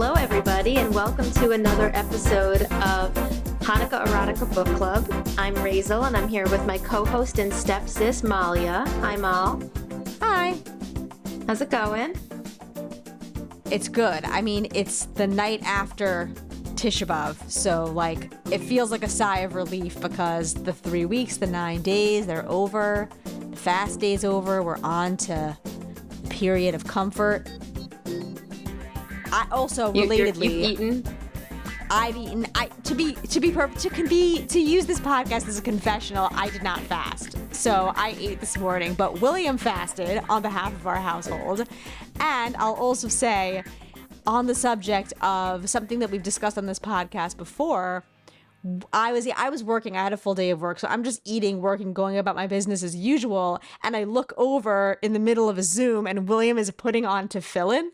Hello, everybody, and welcome to another episode of Hanukkah Erotica Book Club. I'm Raizel, and I'm here with my co-host and stepsis, Malya. Hi, Mal. Hi. How's it going? It's good. I mean, it's the night after Tisha B'Av, so, it feels like a sigh of relief because the 3 weeks, the 9 days, they're over. The fast day's over. We're on to a period of comfort. I also, relatedly... You've eaten? I've eaten. To use this podcast as a confessional, I did not fast. So I ate this morning, but William fasted on behalf of our household. And I'll also say, on the subject of something that we've discussed on this podcast before, I was working. I had a full day of work, so I'm just eating, working, going about my business as usual. And I look over in the middle of a Zoom, and William is putting on tefillin.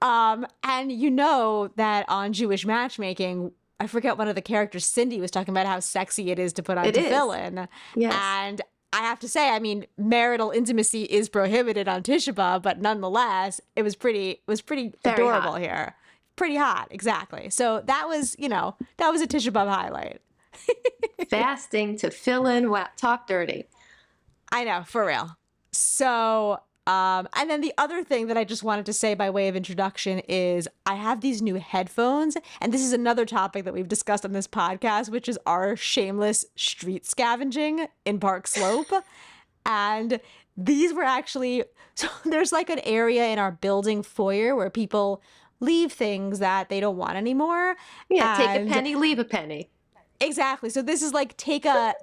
And you know that on Jewish matchmaking, I forget one of the characters, Cindy, was talking about how sexy it is to put on tefillin. Yes. And I have to say, I mean, marital intimacy is prohibited on Tisha B'Av, but nonetheless, it was pretty adorable hot. here. Pretty hot, exactly. So that was a Tisha B'Av highlight. Fasting, tefillin, wow, talk dirty. I know, for real. So... and then the other thing that I just wanted to say by way of introduction is I have these new headphones, and this is another topic that we've discussed on this podcast, which is our shameless street scavenging in Park Slope. And these were actually, so there's an area in our building foyer where people leave things that they don't want anymore. Yeah, take a penny, leave a penny. Exactly. So this is take a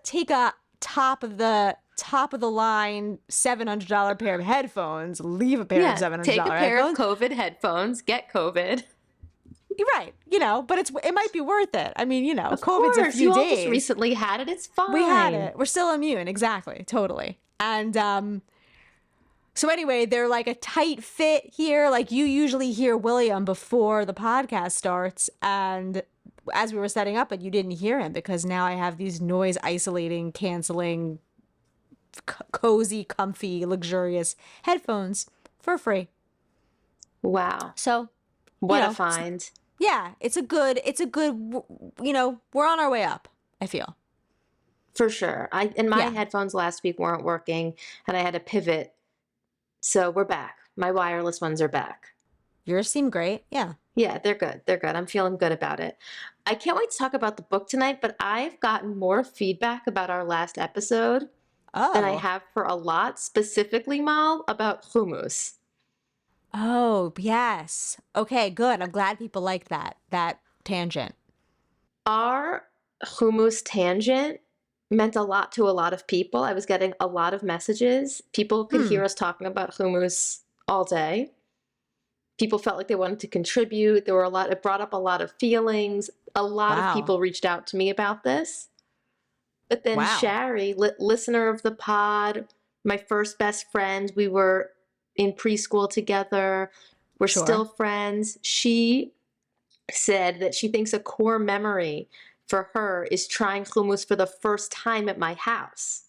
top of the line $700 pair of headphones, leave a pair of $700 headphones. Take a pair of COVID headphones, get COVID. You're right, but it might be worth it. I mean, of COVID's course. a few you days. all just recently had it. It's fine. We had it. We're still immune. Exactly. Totally. And so anyway, they're a tight fit here. You usually hear William before the podcast starts, and as we were setting up it, you didn't hear him because now I have these noise isolating, canceling, cozy, comfy, luxurious headphones for free. Wow. So what a find. Yeah, it's a good, we're on our way up, I feel. For sure. My headphones last week weren't working and I had to pivot. So we're back. My wireless ones are back. Yours seem great. Yeah. Yeah, they're good. They're good. I'm feeling good about it. I can't wait to talk about the book tonight, but I've gotten more feedback about our last episode than I have for a lot, specifically, Mal, about hummus. Oh, yes. Okay, good. I'm glad people liked that tangent. Our hummus tangent meant a lot to a lot of people. I was getting a lot of messages. People could hear us talking about hummus all day. People felt like they wanted to contribute. It brought up a lot of feelings. A lot of people reached out to me about this. But then Shari, listener of the pod, my first best friend, we were in preschool together. We're still friends. She said that she thinks a core memory for her is trying hummus for the first time at my house.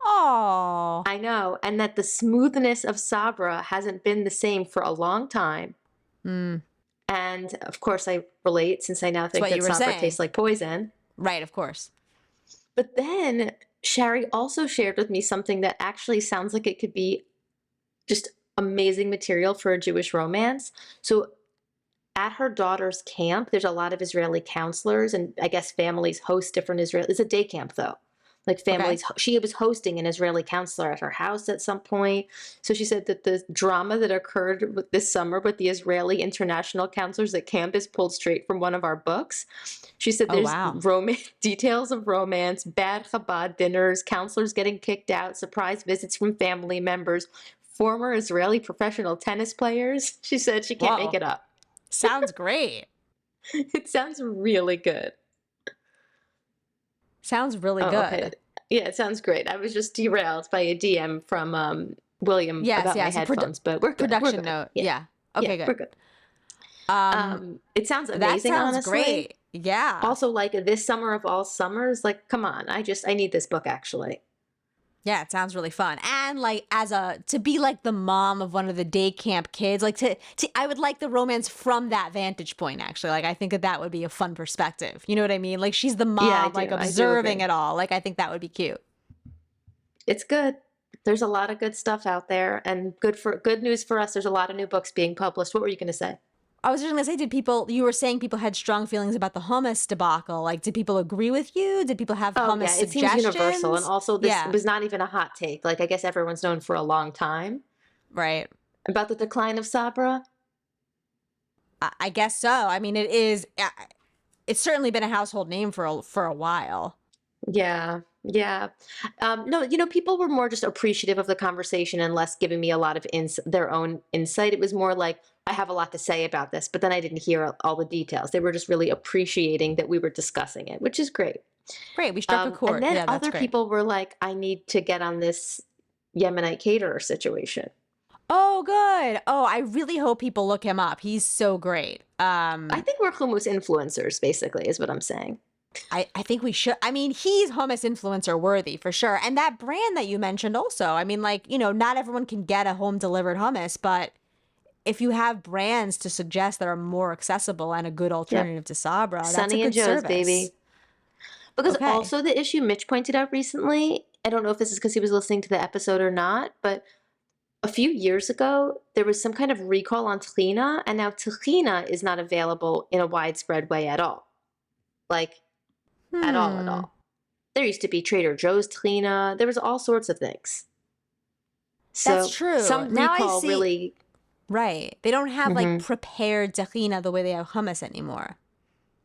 Oh, I know. And that the smoothness of Sabra hasn't been the same for a long time. Mm. And of course I relate since I now think that Sabra tastes like poison. Right, of course. But then Shari also shared with me something that actually sounds like it could be just amazing material for a Jewish romance. So at her daughter's camp, there's a lot of Israeli counselors, and I guess families host different Israeli. It's a day camp though. Families, she was hosting an Israeli counselor at her house at some point. So she said that the drama that occurred this summer with the Israeli international counselors at camp is pulled straight from one of our books. She said there's details of romance, bad Chabad dinners, counselors getting kicked out, surprise visits from family members, former Israeli professional tennis players. She said she can't make it up. Sounds great. It sounds really good. Sounds really good. Okay. Yeah, it sounds great. I was just derailed by a DM from William about my headphones, but we're good. Production note. Yeah. Okay, good. We're good. It sounds amazing, that sounds honestly. Great. Yeah. Also, this summer of all summers, come on. I need this book, actually. Yeah, it sounds really fun. And like to be like the mom of one of the day camp kids, like I would like the romance from that vantage point actually. Like I think that would be a fun perspective. You know what I mean? Like she's the Yeah, I mom like do. I do observing agree. it all. Like I think that would be cute. It's good. There's a lot of good stuff out there, and good news for us. There's a lot of new books being published. What were you going to say? I was just gonna say, you were saying people had strong feelings about the hummus debacle. Like, did people agree with you? Did people have Oh hummus yeah, it seems universal, and suggestions? also this Yeah, was not even a hot take. Like I guess everyone's known for a long time right. about the decline of Sabra. I guess so. I mean, it's certainly been a household name for a while. Yeah, yeah. No, people were more just appreciative of the conversation and less giving me a lot of their own insight. It was more like, I have a lot to say about this, but then I didn't hear all the details. They were just really appreciating that we were discussing it, which is great. Great, we struck a And chord. then Yeah, that's other great. people were like, I need to get on this Yemenite caterer situation. Oh, good. Oh, I really hope people look him up. He's so great. I think we're hummus influencers, basically, is what I'm saying. I think we should. I mean, he's hummus influencer worthy for sure. And that brand that you mentioned also. I mean, like, not everyone can get a home delivered hummus, but if you have brands to suggest that are more accessible and a good Yep. alternative to Sabra, that's a Sunny and good Joe's, service. baby. Because Okay. also the issue Mitch pointed out recently, I don't know if this is because he was listening to the episode or not, but a few years ago, there was some kind of recall on tahina, and now tahina is not available in a widespread way at all. Like, at all, at Hmm. all. There used to be Trader Joe's tahina. There was all sorts of things. That's So true. some Now I recall see. really, Right. They don't have like mhm, prepared tahina the way they have hummus anymore.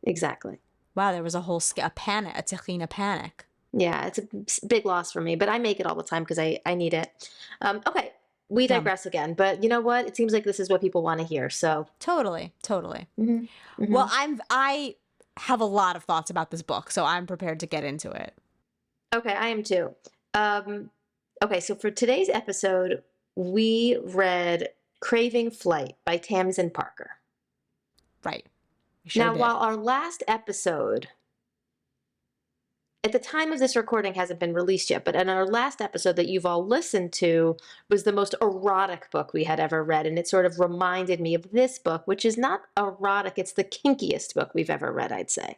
exactly. Wow, there was a whole a panic, a tahina panic. Yeah, it's a big loss for me, but I make it all the time because I need it. Okay, we Yum. digress again, but you know what? It seems like this is what people want to hear. So, Totally. Totally. hmm Well, hmm I have a lot of thoughts about this book, so I'm prepared to get into it. okay, I am too. Um, okay, so for today's episode, we read Craving Flight by Tamsin Parker. Right. We sure Now, did. while our last episode, at the time of this recording, hasn't been released yet, but in our last episode that you've all listened to was the most erotic book we had ever read. And it sort of reminded me of this book, which is not erotic, it's the kinkiest book we've ever read, I'd say.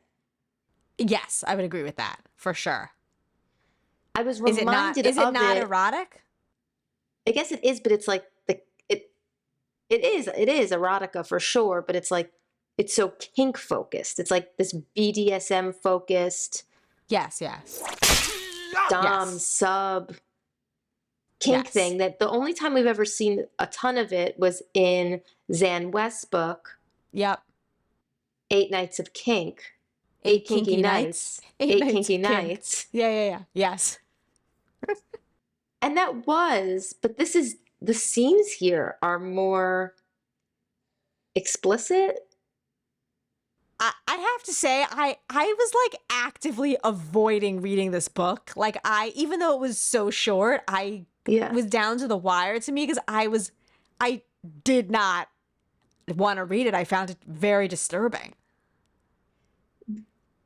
Yes, I would agree with that for sure. I was Is it not? reminded Is it of not it. erotic? I guess it is, but it's like it is erotica for sure, but it's like it's so kink focused. It's like this BDSM focused Yes. Yes. dom Yes. sub kink Yes. thing that the only time we've ever seen a ton of it was in Zan West's book, Yep. Eight Nights of Kink, Eight Eight Kinky kinky nights. Nights, 8 Eight nights Kinky of kink. Nights. Yeah. Yeah. Yeah. Yes. And that was, but the scenes here are more explicit. I have to say, I was like actively avoiding reading this book. Like even though it was so short, I Yeah. was down to the wire to me because I did not want to read it. I found it very disturbing.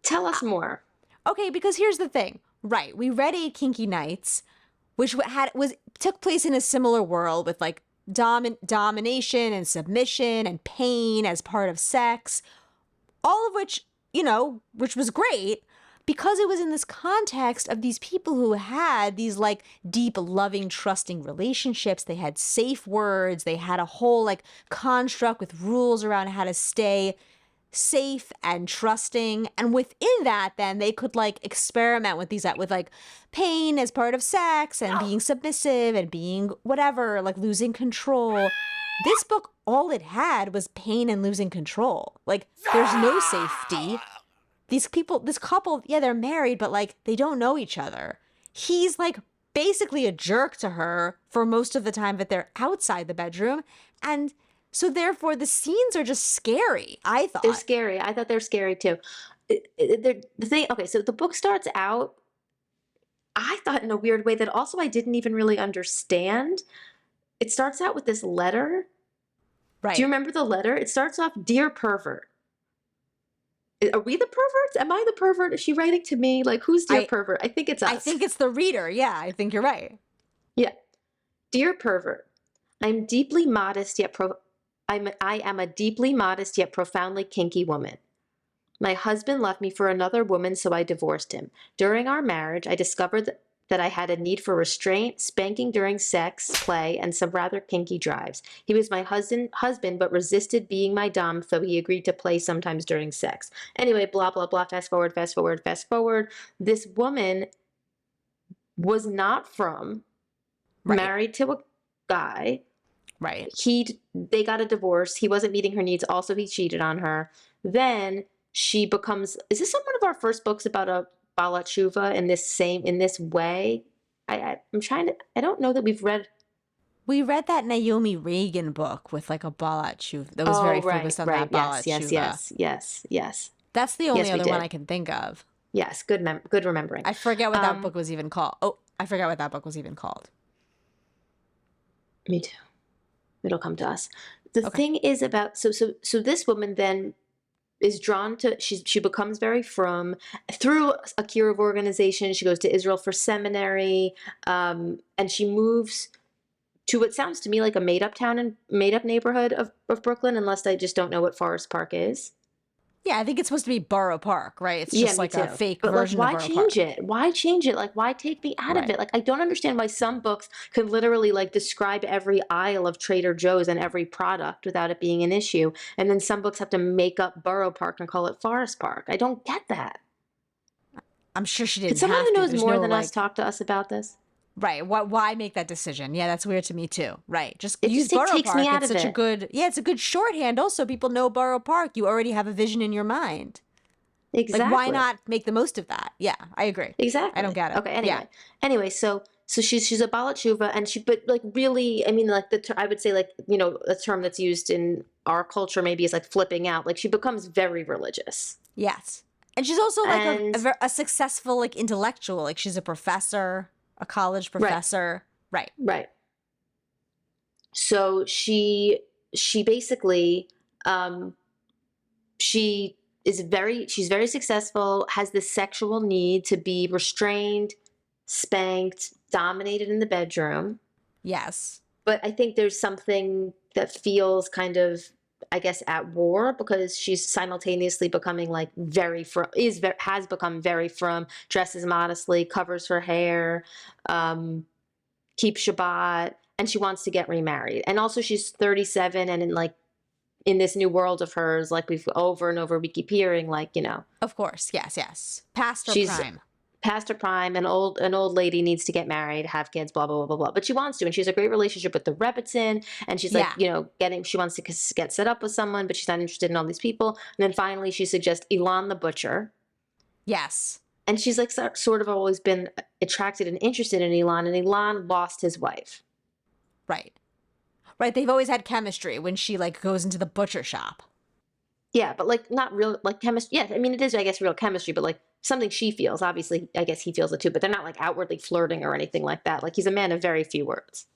Tell us more. Okay, because here's the thing. Right, we read Eight Kinky Nights, which took place in a similar world with like domination and submission and pain as part of sex, all of which, which was great because it was in this context of these people who had these like deep, loving, trusting relationships. They had safe words. They had a whole like construct with rules around how to stay safe and trusting. And within that, then they could like experiment with like pain as part of sex and being submissive and being whatever, like losing control. This book, all it had was pain and losing control. Like, there's no safety. This couple, yeah, they're married, but like, they don't know each other. He's like basically a jerk to her for most of the time that they're outside the bedroom. And so, therefore, the scenes are just scary, I They're thought. scary. I thought they were scary too. The thing, okay, so the book starts out, I thought in a weird way that also I didn't even really understand. It starts out with this letter. Do you Right. remember the letter? It starts off, Dear Pervert. Are we the perverts? Am I the pervert? Is she writing to me? Like, who's dear I pervert? I think it's I us. think it's the reader. Yeah, I think you're right. Yeah. Dear pervert, I'm deeply modest yet I am a deeply modest yet profoundly kinky woman. My husband left me for another woman, so I divorced him. During our marriage, I discovered that I had a need for restraint, spanking during sex, play, and some rather kinky drives. He was my husband, but resisted being my dom, so he agreed to play sometimes during sex. Anyway, blah, blah, blah, fast forward, fast forward, fast forward. This woman was not from, Right. married to a guy. Right. They got a divorce. He wasn't meeting her needs. Also, he cheated on her. Then she becomes, is this one of our first books about a Bala Tshuva in this way? I'm trying to, I don't know that we've read. We read that Naomi Reagan book with like a Balat Tshuva that was very Oh, right, focused on right. that Balat Yes, yes, Tshuva. yes, yes, yes. That's the only Yes, we other one did. I can think of. Yes, good remembering. I forget what that Um, book was even called. Oh, I forget what that book was even called. Me too. It'll come to us. The Okay. thing is about, so this woman then is drawn to, she becomes very frum through a Kiruv organization. She goes to Israel for seminary, and she moves to what sounds to me like a made up town and made up neighborhood of Brooklyn, unless I just don't know what Forest Park is. Yeah, I think it's supposed to be Borough Park, right? It's Yeah, just me like a too. fake But like, version of why Borough change Park. it? Why change it? Like, why take me out of Right. it? Like, I don't understand why some books can literally like describe every aisle of Trader Joe's and every product without it being an issue. And then some books have to make up Borough Park and call it Forest Park. I don't get that. I'm sure she Could didn't someone have who to. knows There's more no than us like, talk to us about this? right. Why make that decision? Yeah, that's weird to me too. Right. Just It use just, it Borough takes me Park. out It's of such a it. good, yeah, it's a good shorthand. Also, people know Borough Park. You already have a vision in your mind. Like, why Exactly. not make the most of that? Yeah, I agree. I don't Exactly. get it. Okay. Yeah. Anyway, so she's a Balat Tshuva, and but like really, I mean, like I would say like a term that's used in our culture maybe is like flipping out. Like she becomes very religious, Yes. And she's also like and a successful like intellectual. Like she's a professor, a college right, professor. Right. right. So she basically um, she's very successful, has this sexual need to be restrained, spanked, dominated in the bedroom. Yes. But I think there's something that feels kind of, I guess, at war, because she's simultaneously becoming like has become very frum, dresses modestly, covers her hair, um, keeps Shabbat, and she wants to get remarried. And also she's 37, and in this new world of hers, like we've over and over we keep hearing, like, Of course. Yes. Yes. Past her she's prime. past her prime, an old lady needs to get married, have kids, blah, blah, blah, blah, blah. But she wants to, and she has a great relationship with the Rebbitzin, and she's like, Yeah. she wants to get set up with someone, but she's not interested in all these people. And then finally she suggests Elon the butcher. Yes. And she's like sort of always been attracted and interested in Elon, and Elon lost his wife. Right. Right. They've always had chemistry when she like goes into the butcher shop. Yeah, but like not real like chemistry. Yeah, I mean it is, I guess, real chemistry, but like something she feels. Obviously, I guess he feels it too, but they're not like outwardly flirting or anything like that. Like he's a man of very few words.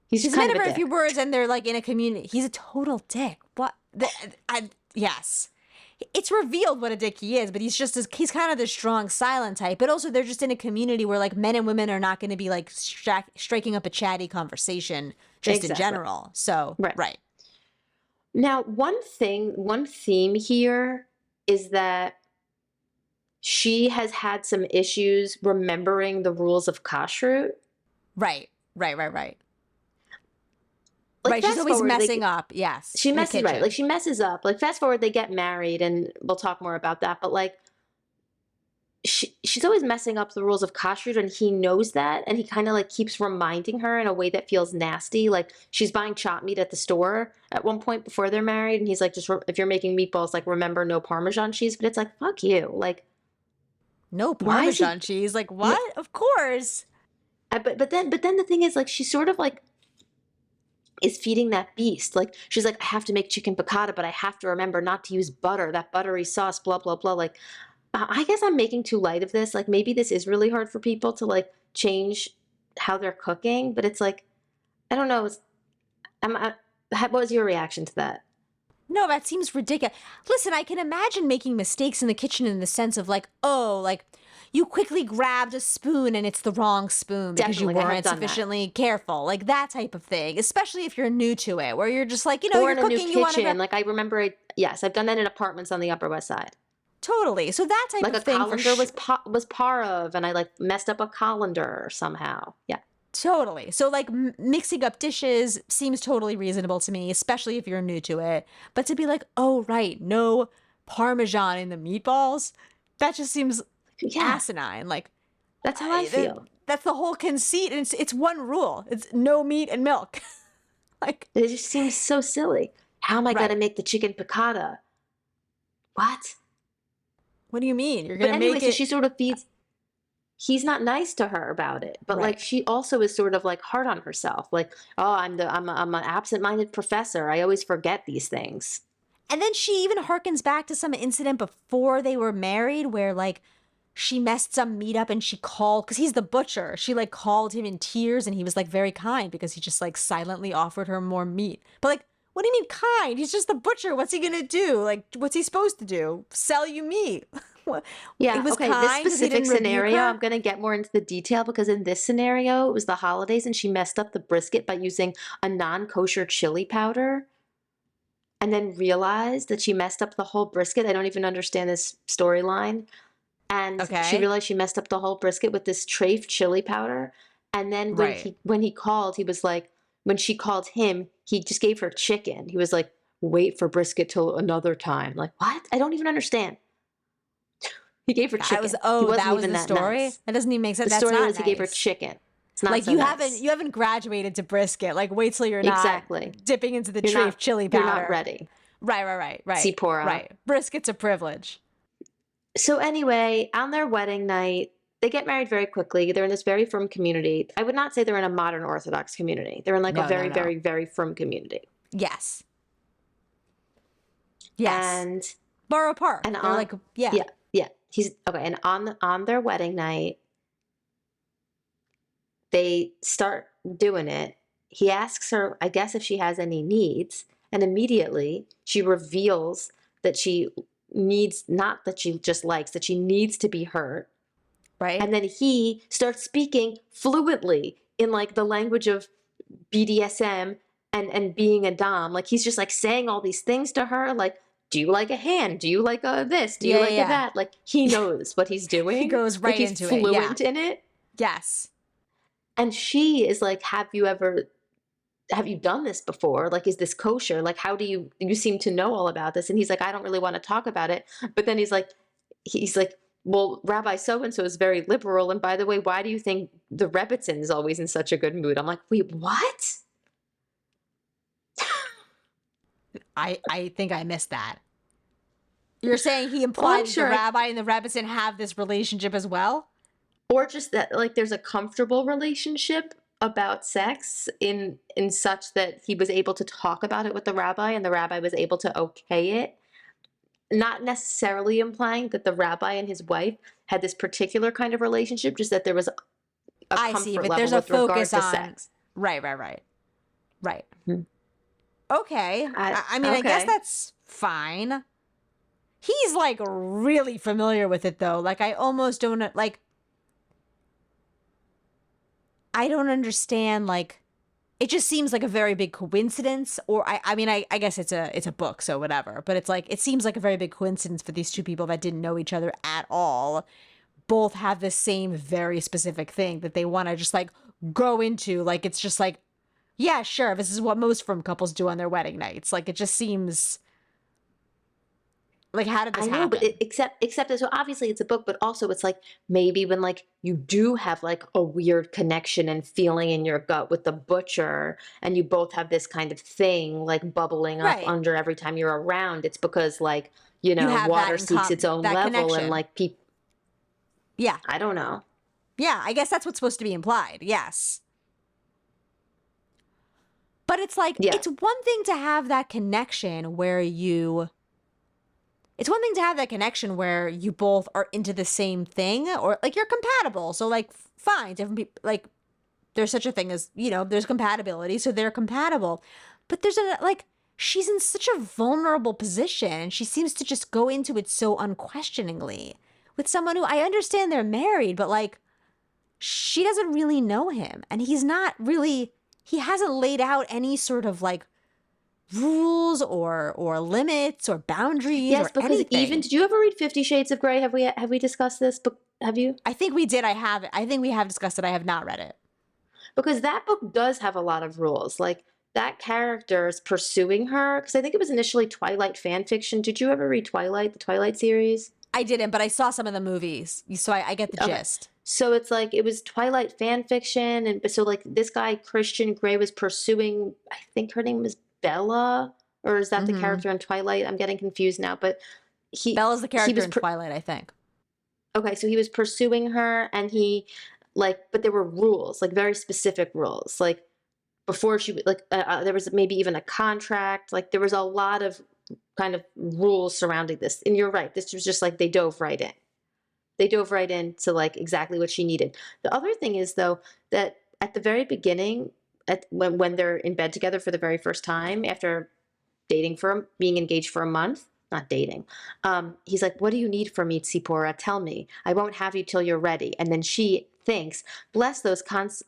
He's He's a kind man of of a very few dick. words, and they're like in a community. He's a total dick. What? Yes. It's revealed what a dick he is, but he's kind of the strong, silent type. But also, they're just in a community where like men and women are not going to be like striking up a chatty conversation just in Exactly. general. So, Right. right. Now, one theme here is that she has had some issues remembering the rules of kashrut. Right. Right. Right. Right. Like Right. She's fast always forward, messing up. Yes. she In the messes right. kitchen. Like she messes up. Like fast forward, they get married, and we'll talk more about that. But like she's always messing up the rules of kashrut, and he knows that, and he kind of like keeps reminding her in a way that feels nasty. Like she's buying chopped meat at the store at one point before they're married, and he's like, just if you're making meatballs, like remember no Parmesan cheese. But it's like, fuck you. Like No why is he? Parmesan cheese. Like, Yeah, what? Of course. but then the thing is, like, she sort of like is feeding that beast. Like she's like, I have to make chicken piccata, but I have to remember not to use butter, that buttery sauce, blah blah blah. Like I guess I'm making too light of this. Like maybe this is really hard for people to like change how they're cooking, but it's like I don't know. What was your reaction to that? No, that seems ridiculous. Listen, I can imagine making mistakes in the kitchen in the sense of like, oh, like you quickly grabbed a spoon and it's the wrong spoon because you Definitely, I have weren't done that. sufficiently careful. Like that type of thing, especially if you're new to it, where you're just like, Or you're in a new cooking, you want to grab. kitchen. Like I remember, yes, I've done that in apartments on the Upper West Side. Totally. So that type Like of a thing for colander sure. was part of, and I like messed up a colander somehow. Yeah. Totally. So like mixing up dishes seems totally reasonable to me, especially if you're new to it. But to be like, oh, right, no Parmesan in the meatballs, that just seems Yeah, asinine. Like, that's how I feel. that's the whole conceit. And it's one rule. It's no meat and milk. Like, It just seems so silly. How am I gonna right. make the chicken piccata? What? What do you mean? You're But gonna anyway, make so she it sort of feeds. He's not nice to her about it, but like right. she also is sort of like hard on herself. Like, oh, I'm an absent-minded professor. I always forget these things. And then she even harkens back to some incident before they were married where like she messed some meat up and she called because he's the butcher. She like called him in tears and he was like very kind because he just like silently offered her more meat. But like, what do you mean kind? He's just the butcher. What's he gonna do? Like, what's he supposed to do? Sell you meat? What? It Yeah, was okay. This kind because he specific didn't rebuke scenario, her. I'm going to get more into the detail because in this scenario, it was the holidays and she messed up the brisket by using a non-kosher chili powder and then realized that she messed up the whole brisket. I don't even understand this storyline. And she Okay. realized she messed up the whole brisket with this trafe chili powder. And then Right. when he called, he was like, when she called him, he just gave her chicken. He was like, wait for brisket till another time. Like, what? I don't even understand. He gave her That was chicken. He wasn't that was even the that story. nice. That doesn't even make sense. The That's story not was he gave her nice. chicken. It's not Like so nice. you haven't graduated to brisket. Like wait till you're not Exactly. dipping into the You're trafe not chili you're not powder. ready. Right. Sipora. Right. Brisket's a privilege. So anyway, on their wedding night, they get married very quickly. They're in this very frum community. I would not say they're in a modern Orthodox community. They're in like a No, no, very, no. very, very frum community. Yes. Yes. And Borough Park. and They're on like, yeah. yeah, yeah. He's okay. And on their wedding night, they start doing it. He asks her, I guess, if she has any needs, and immediately she reveals that she needs, not that she just likes, that she needs to be hurt. Right? And then he starts speaking fluently in like the language of BDSM and being a dom. Like he's just like saying all these things to her, like, do you like a hand? Do you like a this? Do you Yeah, like a yeah. that? Like he knows what he's He doing. goes Like right he's into it. Yeah. fluent in it. Yes. And she is like, have you done this before? Like, is this kosher? Like, how do you seem to know all about this? And he's like, I don't really want to talk about it. But then he's like, well, Rabbi so-and-so is very liberal. And by the way, why do you think the Rebbitzin is always in such a good mood? I'm like, wait, what? I think I missed that. You're saying he Well, I'm implied that the sure rabbi and the Rebbetzin have this relationship as well? or just that like there's a comfortable relationship about sex in such that he was able to talk about it with the rabbi and the rabbi was able to okay it, not necessarily implying that the rabbi and his wife had this particular kind of relationship, just that there was a I see, comfort but level there's a with regard focus to on sex. right. Hmm. Okay. I mean, I guess Okay. that's fine. He's like really familiar with it though. Like I almost don't like I don't understand like it just seems like a very big coincidence or I mean I guess it's a book so whatever, but it's like it seems like a very big coincidence for these two people that didn't know each other at all both have the same very specific thing that they want to just like go into like it's just like yeah, sure, this is what most frum couples do on their wedding nights. Like it just seems like how did this I know, but happen? except that so obviously it's a book, but also it's like maybe when like you do have like a weird connection and feeling in your gut with the butcher, and you both have this kind of thing like bubbling up Right. under every time you're around, it's because like You have that water in seeks its own that level, and connection. like people, Yeah. I don't know. Yeah, I guess that's what's supposed to be implied. Yes. But it's like Yeah, it's one thing to have that connection where you it's one thing to have that connection where you both are into the same thing or like you're compatible. So like fine, different people like there's such a thing as, there's compatibility, so they're compatible. But there's a like she's in such a vulnerable position and she seems to just go into it so unquestioningly with someone who I understand they're married, but like she doesn't really know him and he's not really, he hasn't laid out any sort of like rules or limits or boundaries Yes, or because even anything. did you ever read 50 Shades of Grey? Have we discussed this book? Have you? I think we did. I have it. I think we have discussed it. I have not read it. Because that book does have a lot of rules. Like that character is pursuing her because I think it was initially Twilight fan fiction. Did you ever read Twilight, the Twilight series? I didn't, but I saw some of the movies, so I get the Okay. gist. So it's like it was Twilight fan fiction, and so like this guy Christian Grey was pursuing. I think her name was Bella, or is that the Mm-hmm. character in Twilight? I'm getting confused now. But Bella's the he character was in Twilight, I think. okay. So he was pursuing her, and he like, but there were rules, like very specific rules, like before she like there was maybe even a contract. Like there was a lot of kind of rules surrounding this. And you're right. This was just like they dove right in. They dove right into like exactly what she needed. The other thing is though that at the very beginning, when they're in bed together for the very first time after dating for being engaged for a month, not dating. He's like, "What do you need from me, Tsipora? Tell me. I won't have you till you're ready." And then she thinks, "Bless those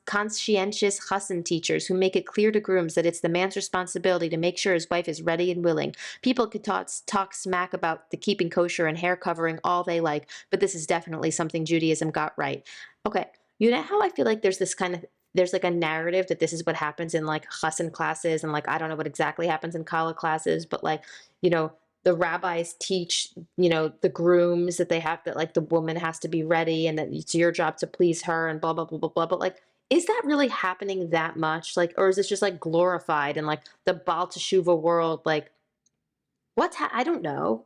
conscientious chassan teachers who make it clear to grooms that it's the man's responsibility to make sure his wife is ready and willing. People could talk smack about the keeping kosher and hair covering all they like, but this is definitely something Judaism got right." Okay, you know how I feel like there's this kind of there's like a narrative that this is what happens in like chassan classes, and like I don't know what exactly happens in kala classes, but like you know the rabbis teach the grooms that they have that like the woman has to be ready and that it's your job to please her and blah blah blah blah blah. But like, is that really happening that much? Like, or is this just like glorified in like the Baal Teshuva world? Like, I don't know.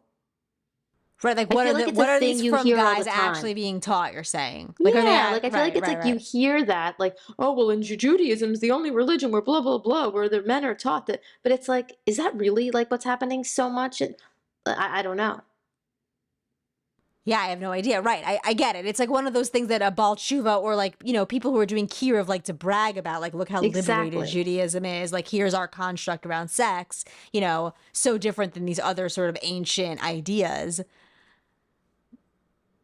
Right, like I feel like it's a what are thing these you from hear all the guys time. actually being taught, you're saying? Like are they Yeah, like I feel like right, it's right, like you right. hear that, like, oh, well, in Judaism is the only religion where blah blah blah, where the men are taught that. But it's like, is that really like what's happening so much? And I don't know. Yeah, I have no idea. Right. I get it. It's like one of those things that a Baal Tshuva or like, people who are doing kiruv like to brag about, like, look how liberated Exactly. Judaism is. Like, here's our construct around sex, so different than these other sort of ancient ideas.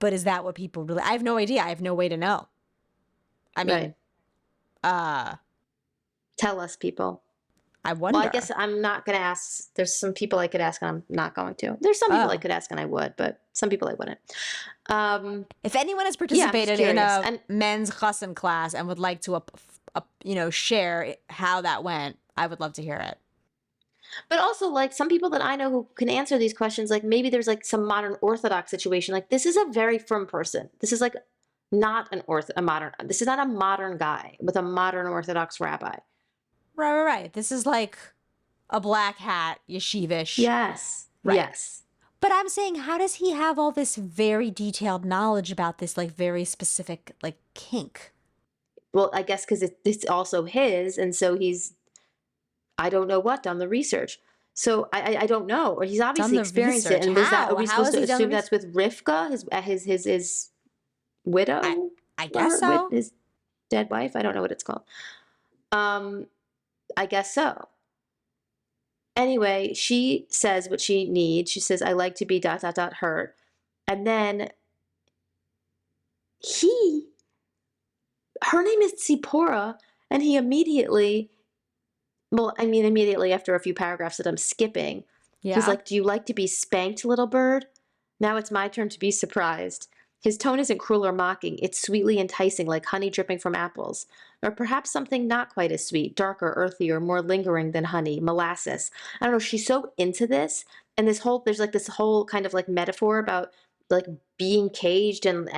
But is that what people really, I have no idea. I have no way to know. I Right. mean, uh, Tell us, people. I Well, I guess wonder. I'm not going to ask. There's some people I could ask, and I'm not going to. There's some people I Oh. could ask, and I would, but some people I wouldn't. If anyone has Yeah, I'm just participated in curious. a And men's chassan class and would like to, share how that went, I would love to hear it. but also like some people that I know who can answer these questions, like maybe there's like some modern Orthodox situation. Like this is a very firm person. This is like not a modern. This is not a modern guy with a modern Orthodox rabbi. Right, right, right. This is like a black hat, yeshivish. Yes. Right. Yes. But I'm saying, how does he have all this very detailed knowledge about this, like, very specific, like, kink? Well, I guess because it's also his, and so he's I don't know what done the research. So I don't know, or he's Done obviously the experienced it. research. And was that are How? we How supposed has to he done the assume research? that's with Rivka, his I, widow, I guess or so. his dead wife? I don't know what it's called. Um, I guess so. Anyway, she says what she needs. She says, "I like to be dot dot dot hurt," and then he, her name is Tsipora, and he immediately, well, I mean, immediately after a few paragraphs that I'm skipping, he's Yeah. like, "Do you like to be spanked, little bird? Now it's my turn to be surprised." His tone isn't cruel or mocking. It's sweetly enticing, like honey dripping from apples. Or perhaps something not quite as sweet, darker, earthier, more lingering than honey, molasses. I don't know. She's so into this. And there's like this whole kind of like metaphor about like being caged and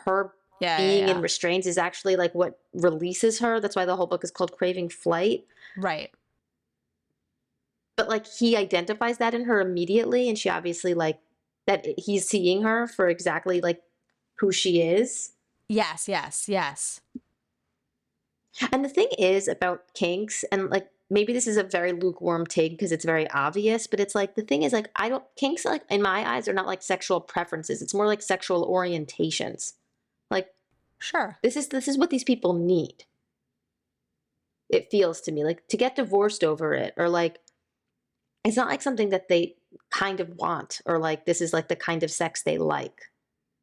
her Yeah, yeah, being in yeah. restraints is actually like what releases her. That's why the whole book is called Craving Flight. Right. But like he identifies that in her immediately, and she obviously like that he's seeing her for exactly like who she is. Yes, yes, yes. And the thing is about kinks, and like maybe this is a very lukewarm take because it's very obvious, but it's like the thing is like I don't kinks like in my eyes are not like sexual preferences. It's more like sexual orientations. Like Sure. this is what these people need. It feels to me like to get divorced over it, or like It's not like something that they kind of want or like this is like the kind of sex they like.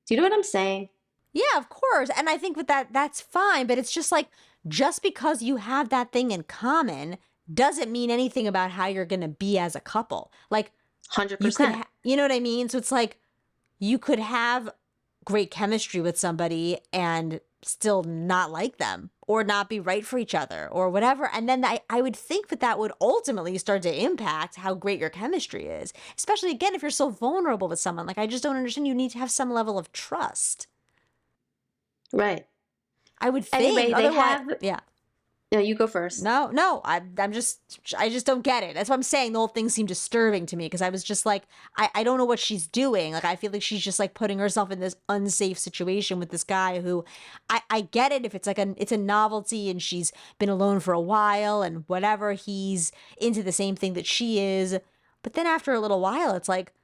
Do you know what I'm saying? Yeah, of course. And I think with that, that's fine. But it's just like, just because you have that thing in common doesn't mean anything about how you're going to be as a couple. Like, you could, 100%. you know what I mean? So it's like, you could have great chemistry with somebody and still not like them or not be right for each other or whatever. And then I would think that that would ultimately start to impact how great your chemistry is, especially again, if you're so vulnerable with someone. Like, I just don't understand. You need to have some level of trust. Right. I would think. Anyway, they Otherwise, have. yeah. No, you go first. No, I just don't get it. That's what I'm saying. The whole thing seemed disturbing to me because I was just like, I don't know what she's doing. Like, I feel like she's just like putting herself in this unsafe situation with this guy who I get it if it's like it's a novelty and she's been alone for a while and whatever, he's into the same thing that she is. But then after a little while, it's like,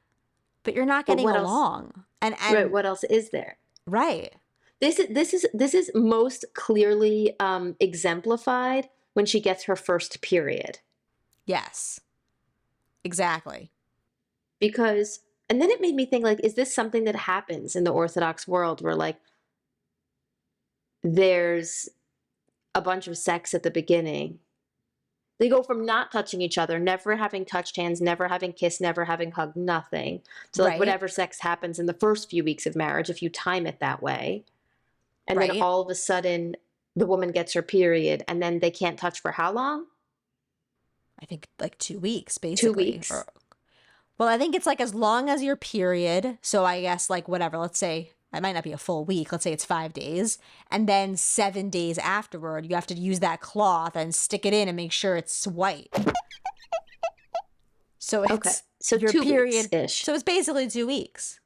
but you're not But getting what else? along. And Right. What else is there? right. This is most clearly exemplified when she gets her first period. Yes. Exactly. Because and then it made me think like, is this something that happens in the Orthodox world where like there's a bunch of sex at the beginning? They go from not touching each other, never having touched hands, never having kissed, never having hugged, nothing. So like Right. whatever sex happens in the first few weeks of marriage, if you time it that way, and then Right. all of a sudden the woman gets her period and then they can't touch for how long? I think like 2 weeks, Two basically. weeks. Or well, I think it's like as long as your period. So I guess like whatever, let's say it might not be a full week. Let's say it's 5 days. And then 7 days afterward, you have to use that cloth and stick it in and make sure it's white. So Okay. it's So your 2 weeks period. ish. So it's basically 2 weeks.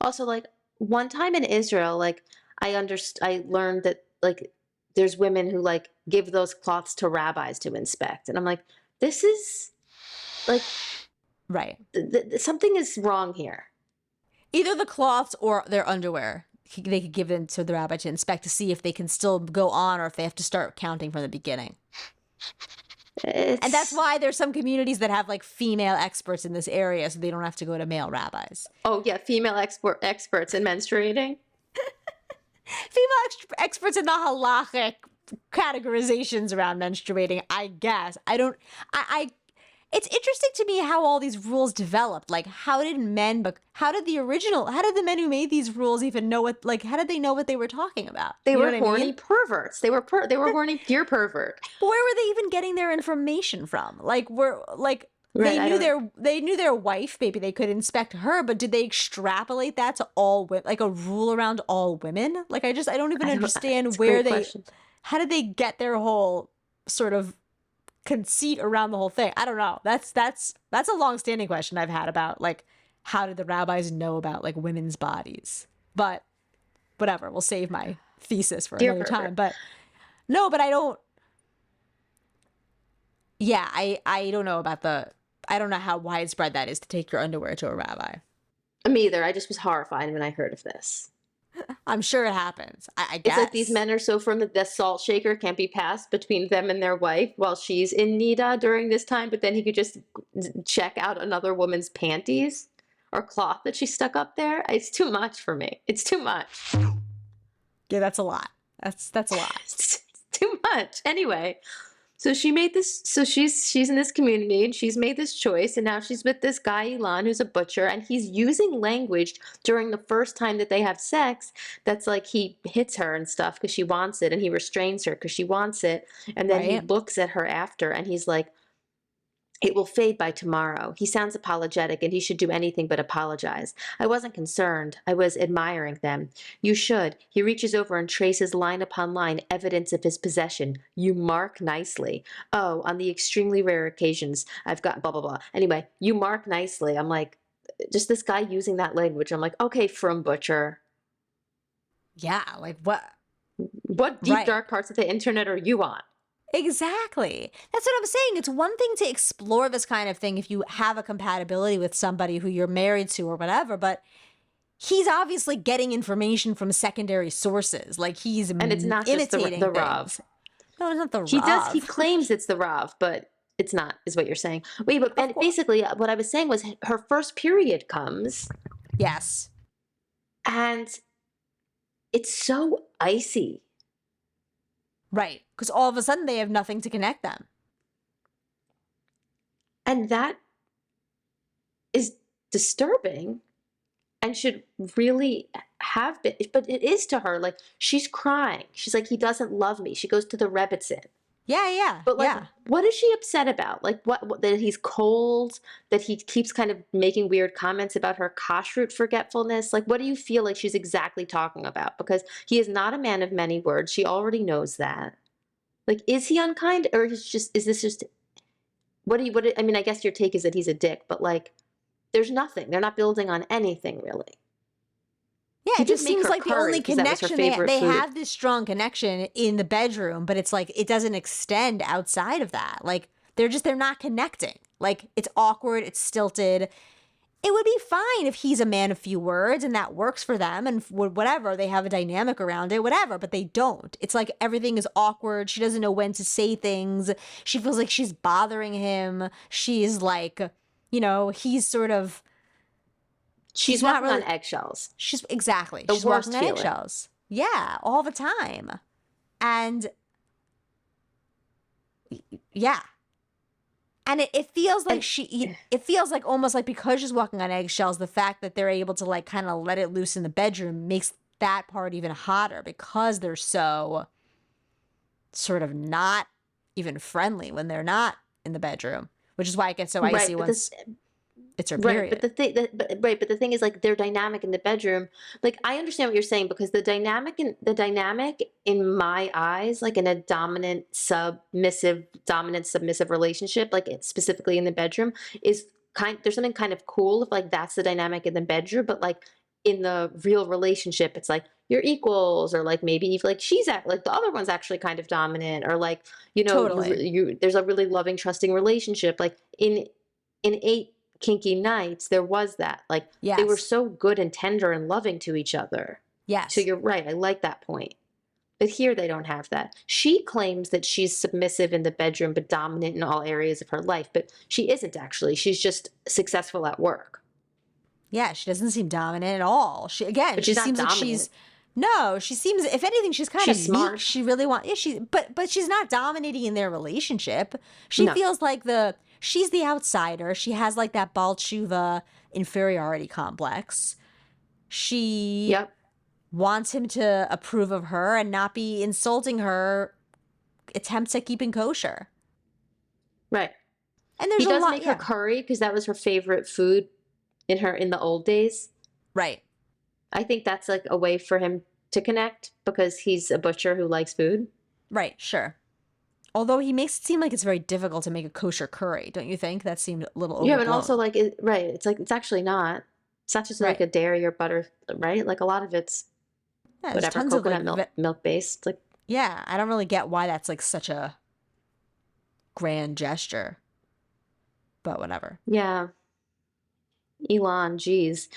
Also, like one time in Israel, like I learned that like there's women who like give those cloths to rabbis to inspect. And I'm like, this is like Right. something is wrong here. Either the cloths or their underwear. They could give them to the rabbi to inspect to see if they can still go on or if they have to start counting from the beginning. And that's It's why there's some communities that have like female experts in this area so they don't have to go to male rabbis. oh yeah, female experts in menstruating. Experts in the halachic categorizations around menstruating, I guess. It's interesting to me how all these rules developed. Like, how did the men who made these rules even know how did they know what they were talking about? They You know were what I horny mean? perverts. They were horny pure pervert. But where were they even getting their information from? Right. I don't. They knew their wife, maybe they could inspect her, but did they extrapolate that to all women, like a rule around all women? Like, I don't even I don't. understand It's a great question. how did they get their whole sort of conceit around the whole thing? I don't know. That's a long-standing question I've had about like how did the rabbis know about like women's bodies? But whatever, we'll save my thesis for Dear another time. pervert. But no, but I don't. Yeah, I don't know about I don't know how widespread that is to take your underwear to a rabbi. Me either. I just was horrified when I heard of this. I'm sure it happens. I It's like these guess. men are so firm that the salt shaker can't be passed between them and their wife while she's in Nida during this time, but then he could just check out another woman's panties or cloth that she stuck up there. It's too much for me. It's too much. Yeah, that's a lot. That's a lot. It's too much. Anyway, so she made this. So she's in this community and she's made this choice, and now she's with this guy Elon, who's a butcher, and he's using language during the first time that they have sex. That's like he hits her and stuff because she wants it, and he restrains her because she wants it, and then he Right? looks at her after, and he's like, "It will fade by tomorrow." He sounds apologetic, and he should do anything but apologize. I wasn't concerned. I was admiring them. You should. He reaches over and traces line upon line evidence of his possession. You mark nicely. Oh, on the extremely rare occasions I've got blah, blah, blah. Anyway, you mark nicely. I'm like, just this guy using that language. I'm like, okay, from butcher. Yeah, like what? What deep, Right. dark parts of the internet are you on? Exactly. That's what I'm saying. It's one thing to explore this kind of thing if you have a compatibility with somebody who you're married to or whatever, but he's obviously getting information from secondary sources. Like he's And it's not just imitating the things. Rav. No, it's not the He Rav. claims it's the Rav, but It's not, is what you're saying. Wait, but Of and course. basically, what I was saying was her first period comes, Yes. and it's so icy. Right. Because all of a sudden they have nothing to connect them. And that is disturbing and should really have been, but it is to her. Like, she's crying. She's like, he doesn't love me. She goes to the Rebbitzin. Yeah, yeah, But like, yeah. what is she upset about? Like, what that he's cold, that he keeps kind of making weird comments about her kashrut forgetfulness? Like, what do you feel like she's exactly talking about? Because he is not a man of many words. She already knows that. Like, is he unkind, or is this just, I mean, I guess your take is that he's a dick, but like, there's nothing. They're not building on anything really. Yeah, He it did just make seems her like the curry only because that was her connection favorite they food. have this strong connection in the bedroom, but it's like it doesn't extend outside of that. Like they're not connecting. Like it's awkward, it's stilted. It would be fine if he's a man of few words and that works for them and whatever, they have a dynamic around it, whatever, but they don't. It's like everything is awkward. She doesn't know when to say things. She feels like she's bothering him. She's like, he's sort of She's he's not walking on really eggshells. She's exactly. The She's walking worst on feeling. eggshells. Yeah, all the time. And yeah. And it feels like And it feels like almost like because she's walking on eggshells, the fact that they're able to like kind of let it loose in the bedroom makes that part even hotter because they're so sort of not even friendly when they're not in the bedroom, which is why it gets so icy right, but once it's her right, but period. the thing is, like, their dynamic in the bedroom. Like, I understand what you're saying because the dynamic in my eyes, like in a dominant submissive relationship, like specifically in the bedroom, is there's something kind of cool if like that's the dynamic in the bedroom, but like in the real relationship, it's like you're equals, or like maybe like like the other one's actually kind of dominant, or like Totally. you there's a really loving, trusting relationship. Like in eight kinky nights, there was that. Like they were Yes. so good and tender and loving to each other. So Yes. you're right. I like that point. But here they don't have that. She claims that she's submissive in the bedroom but dominant in all areas of her life, but she isn't actually. She's just successful at work. Yeah, she doesn't seem dominant at all. But She she's not seems like dominant. no, she seems, if anything, she's kind of She's meek. smart. She really yeah, but she's not dominating in their relationship. She No. feels like she's the outsider. She has like that Baal Tshuva inferiority complex. She Yep. wants him to approve of her and not be insulting her attempts at keeping kosher. Right. And there's He a does lot, make her yeah. curry because that was her favorite food in the old days. Right. I think that's like a way for him to connect because he's a butcher who likes food. Right, sure. Although he makes it seem like it's very difficult to make a kosher curry, don't you think? That seemed a little Yeah, and also overblown. like right, it's like it's actually not. It's not just like Right. a dairy or butter, right? Like a lot of it's Yeah, there's whatever, tons of like, coconut milk based. Like yeah, I don't really get why that's like such a grand gesture, but whatever. yeah, Elon, geez.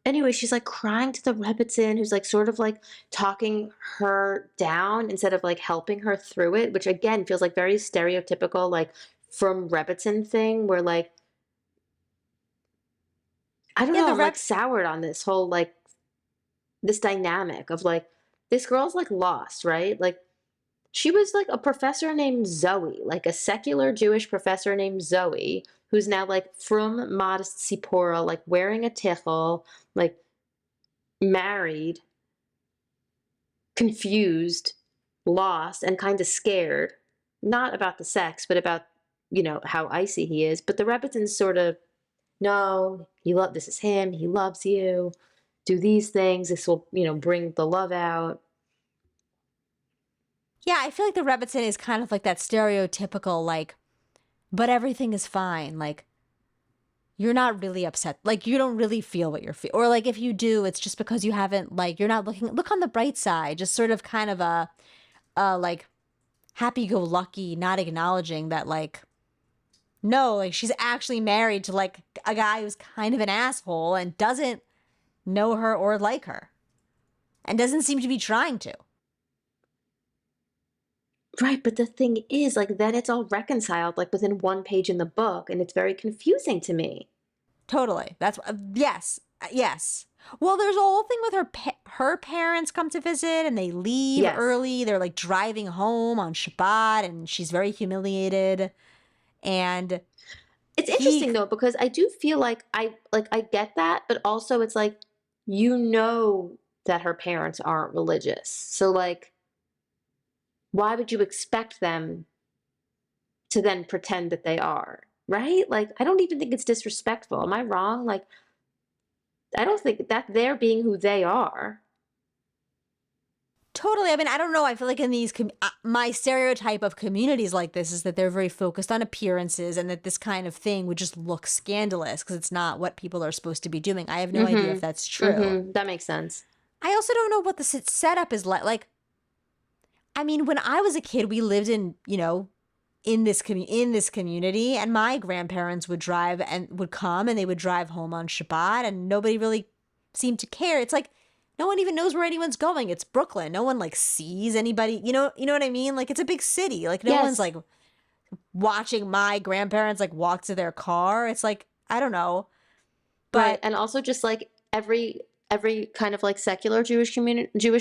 Anyway, she's like crying to the Rebbitzin, who's like sort of like talking her down instead of like helping her through it, which again feels like very stereotypical, like from Rebbitzin thing, where like I don't Yeah, know, the I'm like rep. soured on this whole like this dynamic of like this girl's like lost, right? Like she was like a professor named Zoe, like a secular Jewish professor named Zoe, who's now like from modest Sipora, like wearing a tichel, like married, confused, lost, and kind of scared. Not about the sex, but about, how icy he is. But the Rebbitzins sort of, no, this is him, he loves you. Do these things, this will, bring the love out. Yeah, I feel like the Rebbitzin is kind of like that stereotypical like, but everything is fine. Like you're not really upset. Like you don't really feel what you're feeling, or like if you do, it's just because you haven't like you're not looking. Look on the bright side. Just sort of kind of a like happy-go-lucky, not acknowledging that like no, like she's actually married to like a guy who's kind of an asshole and doesn't know her or like her and doesn't seem to be trying to. Right, but the thing is, like, then it's all reconciled, like, within one page in the book, and it's very confusing to me. Totally. That's yes. Yes. Well, there's a whole thing with her parents come to visit and they leave Yes. early. They're like driving home on Shabbat and she's very humiliated and It's he interesting though, because I do feel like I get that, but also it's like, you know that her parents aren't religious. So, like, why would you expect them to then pretend that they are, right? Like, I don't even think it's disrespectful. Am I wrong? Like, I don't think that they're being who they are. totally. I mean, I don't know. I feel like in these my stereotype of communities like this is that they're very focused on appearances and that this kind of thing would just look scandalous because it's not what people are supposed to be doing. I have no idea if Mhm. that's true. Mhm. That makes sense. I also don't know what the setup is like. Like, I mean, when I was a kid, we lived in, in this community, and my grandparents would drive and would come and they would drive home on Shabbat and nobody really seemed to care. It's like no one even knows where anyone's going. It's Brooklyn. No one like sees anybody. You know what I mean? Like it's a big city. Like no one's Yes. like watching my grandparents like walk to their car. It's like I don't know. Right. But And also just like every kind of like secular Jewish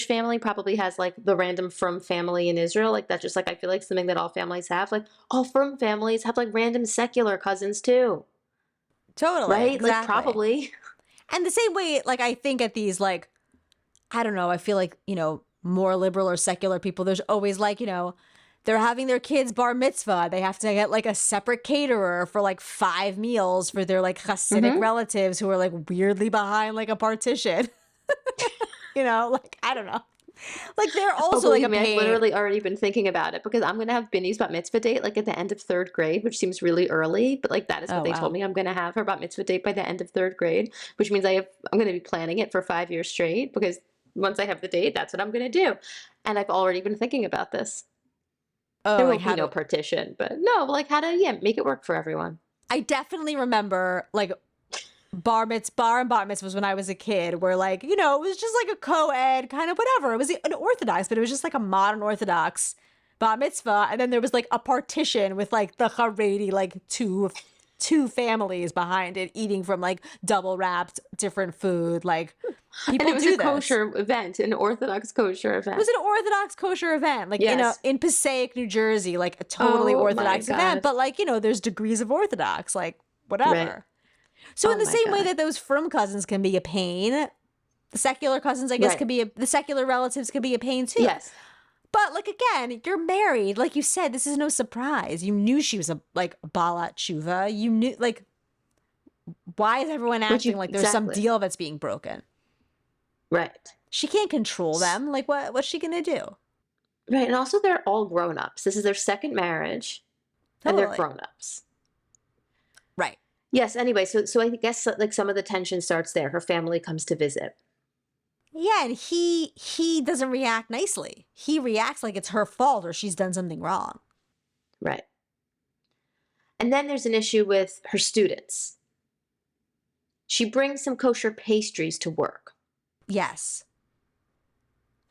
family probably has like the random from family in Israel. Like that's just like I feel like something that all families have. Like all from families have like random secular cousins too. totally, Right? Like exactly. probably. And the same way like I think at these like I don't know, I feel like, more liberal or secular people, there's always like, they're having their kids bar mitzvah. They have to get like a separate caterer for like 5 meals for their like Hasidic Mhm. relatives who are like weirdly behind like a partition. Like I don't know. Like they're Oh, also like believe a me, I've pain. literally already been thinking about it because I'm gonna have Binny's bat mitzvah date like at the end of third grade, which seems really early, but like that is what Oh they told wow. me. I'm gonna have her bat mitzvah date by the end of third grade, which means I'm gonna be planning it for 5 years straight because once I have the date, that's what I'm gonna do. And I've already been thinking about this. Oh, There like won't be how no to partition, but no, like how to, yeah, make it work for everyone. I definitely remember like bar and bat mitzvahs when I was a kid where like, it was just like a co-ed kind of whatever. It was an Orthodox, but it was just like a modern Orthodox bat mitzvah. And then there was like a partition with like the Haredi, like two families behind it eating from like double wrapped different food. Like And it people was a do this. kosher event, an Orthodox kosher It event. was an Orthodox kosher event, like Yes. in Passaic, New Jersey, like a totally Oh my Orthodox event. God. But like, there's degrees of Orthodox, like Right. whatever. So in Oh the my same way God. that those frum cousins can be a pain, the secular cousins, I guess, Right. the secular relatives could be a pain too. Yes. But like again, you're married, like you said, this is no surprise. You knew she was a like balat tshuva. You knew like why is everyone Which acting you like there's some exactly. deal that's being broken? Right. She can't control them. Like what's she gonna do? Right, and also they're all grown-ups. This is their second marriage, and they're Totally. grown-ups. Right. Yes, anyway, so I guess, like, some of the tension starts there. Her family comes to visit. Yeah, and he doesn't react nicely. He reacts like it's her fault or she's done something wrong. Right. And then there's an issue with her students. She brings some kosher pastries to work. Yes.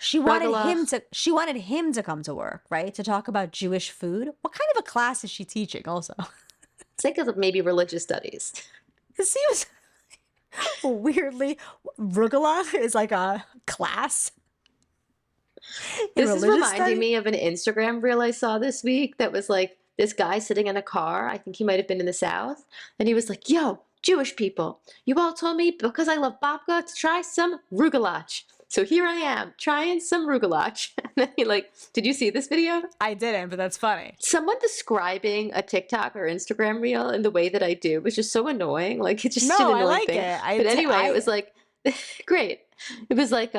Regalach. She wanted him to come to work, right? To talk about Jewish food. What kind of a class is she teaching also? Think of maybe religious studies. It seems weirdly Rugala is like a class in This is religious reminding study. me of an Instagram reel I saw this week that was like this guy sitting in a car. I think he might have been in the South. And he was like, yo, Jewish people, you all told me because I love babka to try some rugelach. So here I am trying some rugelach. And then he like, did you see this video? I didn't, but that's funny. Someone describing a TikTok or Instagram reel in the way that I do was just so annoying. Like it's just an No, I annoying like thing. it. But anyway, it was like great. It was like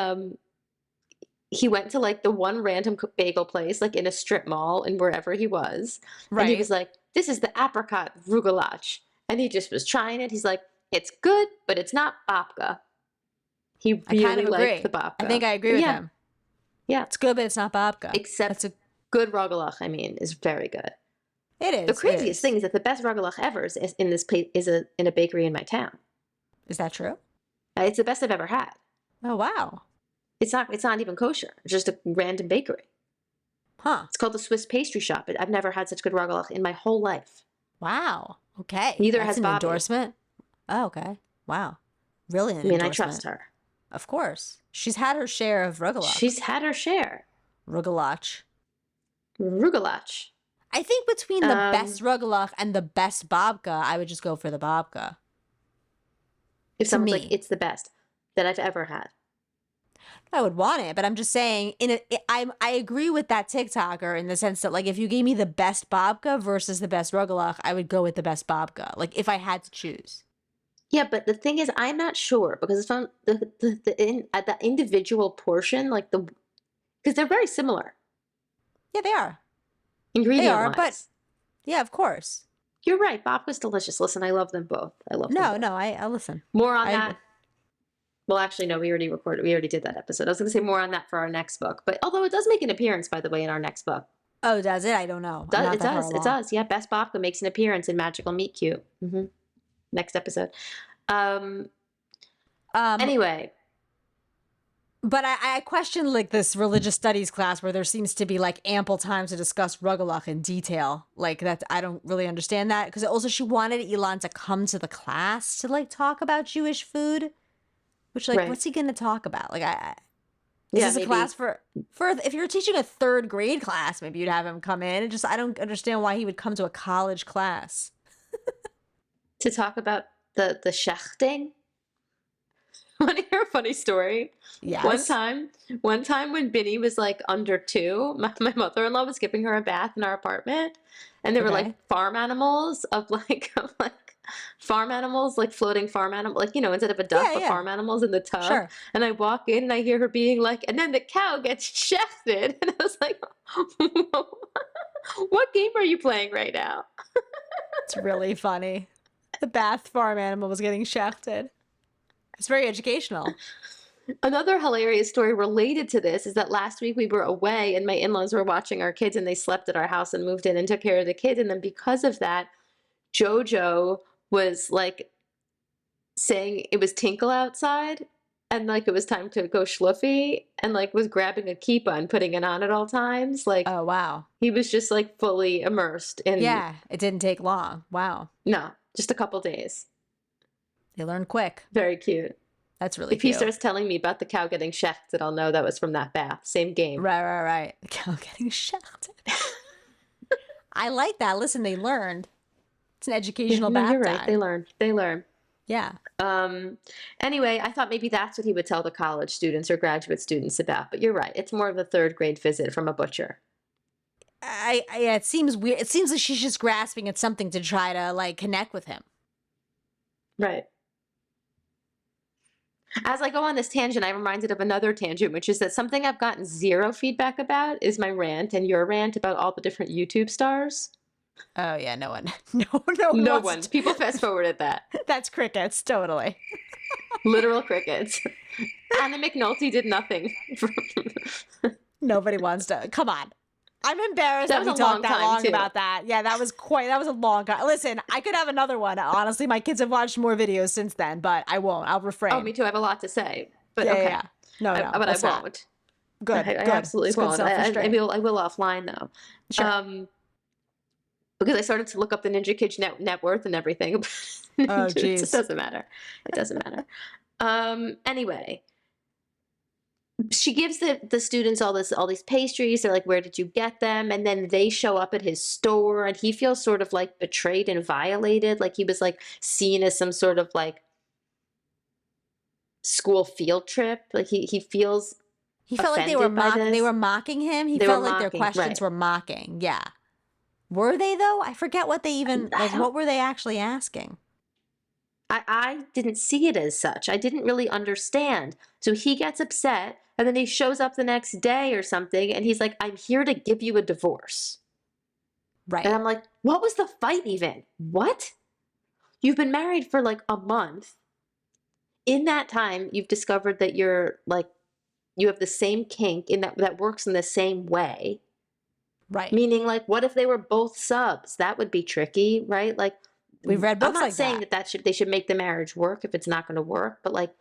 he went to like the one random bagel place, like in a strip mall and wherever he was. And he was right. like, this is the apricot rugelach. And he just was trying it. He's like, it's good, but it's not babka. He I kind really of liked the agree. I think babka. I agree with Yeah, him. yeah. It's good, but it's not babka. Except That's a good rugelach, I mean, is very good. it The is. It craziest is. thing is that the best rugelach ever is in this place in a bakery in my town. Is that true? It's the best I've ever had. Oh wow. It's not even kosher. It's just a random bakery. Huh. It's called the Swiss Pastry Shop. I've never had such good rugelach in my whole life. Wow. Okay. Neither That's has an Bobby. endorsement. Oh, okay. Wow. Really an I mean, I endorsement. trust her. Of course. She's had her share of rugelach. She's had her share. Rugelach. Rugelach. I think between the best rugelach and the best babka, I would just go for the babka. If To someone's me. like, it's the best that I've ever had. I would want it, but I'm just saying, I agree with that TikToker in the sense that, like, if you gave me the best babka versus the best rugelach, I would go with the best babka. Like, if I had to choose. Yeah, but the thing is, I'm not sure because it's on the individual portion, like because they're very similar Yeah, they are. ingredient They are, wise. but yeah, of course. You're right. Babka's delicious. Listen, I love them both. I love them both. No, I listen. More on I that. agree. Well, actually, no, we already recorded. We already did that episode. I was going to say more on that for our next book. But although it does make an appearance, by the way, in our next book. Oh, does it? I don't know. It does. It does. Yeah, Best Babka makes an appearance in Magical Meet Cute. Next episode. Anyway. But I question like this religious studies class where there seems to be like ample time to discuss rugelach in detail. Like that, I don't really understand that because also she wanted Elon to come to the class to like talk about Jewish food, which like what's he gonna talk about? Like is this a class for if you're teaching a 3rd grade class, maybe you'd have him come in. And just I don't understand why he would come to a college class to talk about the shechting. Want to hear a funny story? Yes. One time when Binny was like under 2, my mother-in-law was giving her a bath in our apartment, and there were like farm animals like floating farm animals, like, you know, instead of a duck, but farm animals in the tub. Sure. And I walk in and I hear her being like, and then the cow gets shafted, and I was like, what game are you playing right now? It's really funny. The bath farm animal was getting shafted. It's very educational. Another hilarious story related to this is that last week we were away and my in-laws were watching our kids and they slept at our house and moved in and took care of the kids. And then because of that, Jojo was like saying it was tinkle outside and like it was time to go schluffy and like was grabbing a kippah and putting it on at all times. Like, oh, wow. He was just like fully immersed in. Yeah, it didn't take long. Wow. No, just a couple days. They learn quick. Very cute. That's really cute. If he starts telling me about the cow getting shafted, I'll know that was from that bath. Same game. Right. The cow getting shafted. I like that. Listen, they learned. It's an educational bath you're right. time. They learn. Yeah. Anyway, I thought maybe that's what he would tell the college students or graduate students about. But you're right. It's more of a 3rd grade visit from a butcher. Yeah, it seems weird. It seems like she's just grasping at something to try to like connect with him. Right. As I go on this tangent, I'm reminded of another tangent, which is that something I've gotten 0 feedback about is my rant and your rant about all the different YouTube stars. Oh yeah, no one. No one. People fast forwarded that. That's crickets, totally. Literal crickets. Anna McNulty did nothing. Nobody wants to. Come on. I'm embarrassed that we talked that long about that. Yeah, that was a long time. Listen, I could have another one. Honestly, my kids have watched more videos since then, but I won't. I'll refrain. Oh, me too. I have a lot to say. But yeah, okay. Yeah. No, but I won't. Good. I absolutely won't. I will offline though. Sure. Because I started to look up the Ninja Kids net worth and everything. Oh, geez. It doesn't matter. It doesn't matter. Anyway. She gives the students all these pastries. They're like, where did you get them? And then they show up at his store and he feels sort of like betrayed and violated. Like he was like seen as some sort of like school field trip. Like he feels he felt like they were mocking him. He felt like their questions were mocking. Yeah. Were they though? I forget what they even like what were they actually asking? I didn't see it as such. I didn't really understand. So he gets upset and then he shows up the next day or something and he's like, I'm here to give you a divorce. Right. And I'm like, what was the fight even? What? You've been married for like a month. In that time, you've discovered that you're like, you have the same kink in that works in the same way. Right. Meaning like, what if they were both subs? That would be tricky, right? Like, we've read books like that. I'm not saying they should make the marriage work if it's not going to work, but like,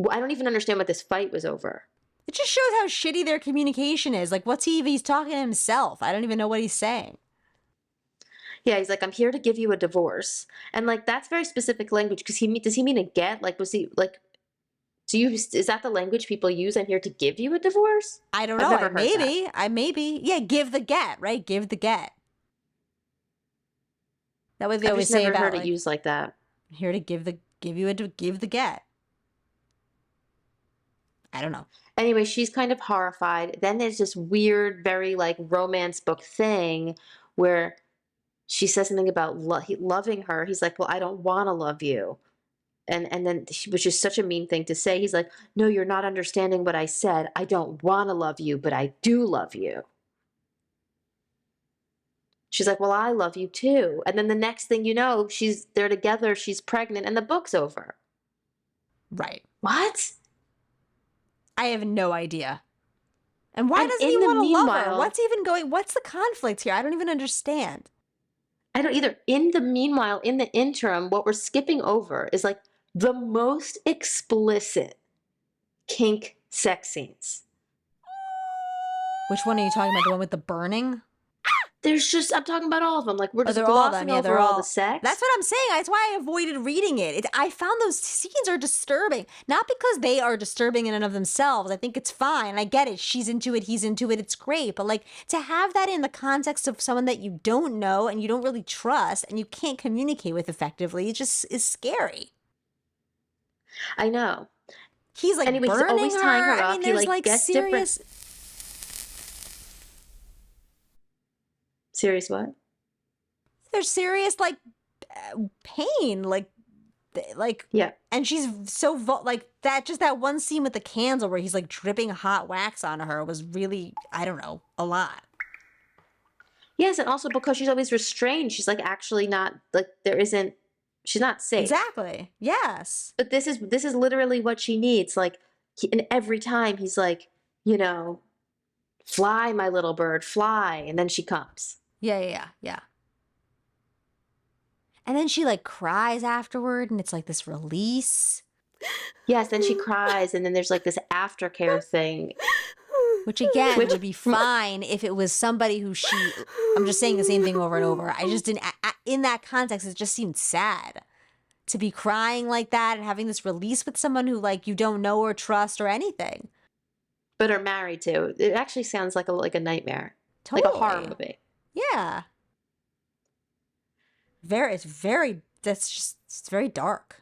I don't even understand what this fight was over. It just shows how shitty their communication is. Like, what's he even? He's talking to himself. I don't even know what he's saying. Yeah, he's like, I'm here to give you a divorce. And like that's very specific language because does he mean a get? Like was he like is that the language people use? I'm here to give you a divorce? I don't I've know. never heard that. I maybe. Yeah, give the get, right? Give the get. That way they I've always just say never about heard it like, used like that. here to give the get. I don't know. Anyway, she's kind of horrified. Then there's this weird, very like romance book thing where she says something about loving her. He's like, "Well, I don't want to love you," and then which is such a mean thing to say. He's like, "No, you're not understanding what I said. I don't want to love you, but I do love you." She's like, "Well, I love you too." And then the next thing you know, they're together. She's pregnant, and the book's over. Right. What? I have no idea. And why And doesn't he in the want to love her? meanwhile, What's the conflict here? I don't even understand. I don't either. In the meanwhile, in the interim, what we're skipping over is like the most explicit kink sex scenes. Which one are you talking about? The one with the burning? I'm talking about all of them. Like we're Oh, just they're all of them. glossing Yeah, over they're all the all. sex. That's what I'm saying. That's why I avoided reading it. I found those scenes are disturbing. Not because they are disturbing in and of themselves. I think it's fine. I get it. She's into it. He's into it. It's great. But like to have that in the context of someone that you don't know and you don't really trust and you can't communicate with effectively, it just is scary. I know. He's like Anyway, he's burning always tying her her. I up. mean, He there's like like gets serious. Serious what? There's serious like pain, like Yeah. and she's so like that. Just that one scene with the candle where he's like dripping hot wax on her was really, I don't know, a lot. Yes, and also because she's always restrained, she's like actually not like she's not safe. Exactly. Yes. But this is literally what she needs. Like, and every time he's like, fly, my little bird, fly, and then she comes. Yeah. And then she like cries afterward, and it's like this release. Yes, then she cries, and then there's like this aftercare thing. Which again would be fine if it was somebody who I'm just saying the same thing over and over. I just didn't, in that context, it just seemed sad to be crying like that and having this release with someone who like you don't know or trust or anything. But are married to. It actually sounds like a nightmare. Totally. Like a horror movie. Yeah. It's very dark.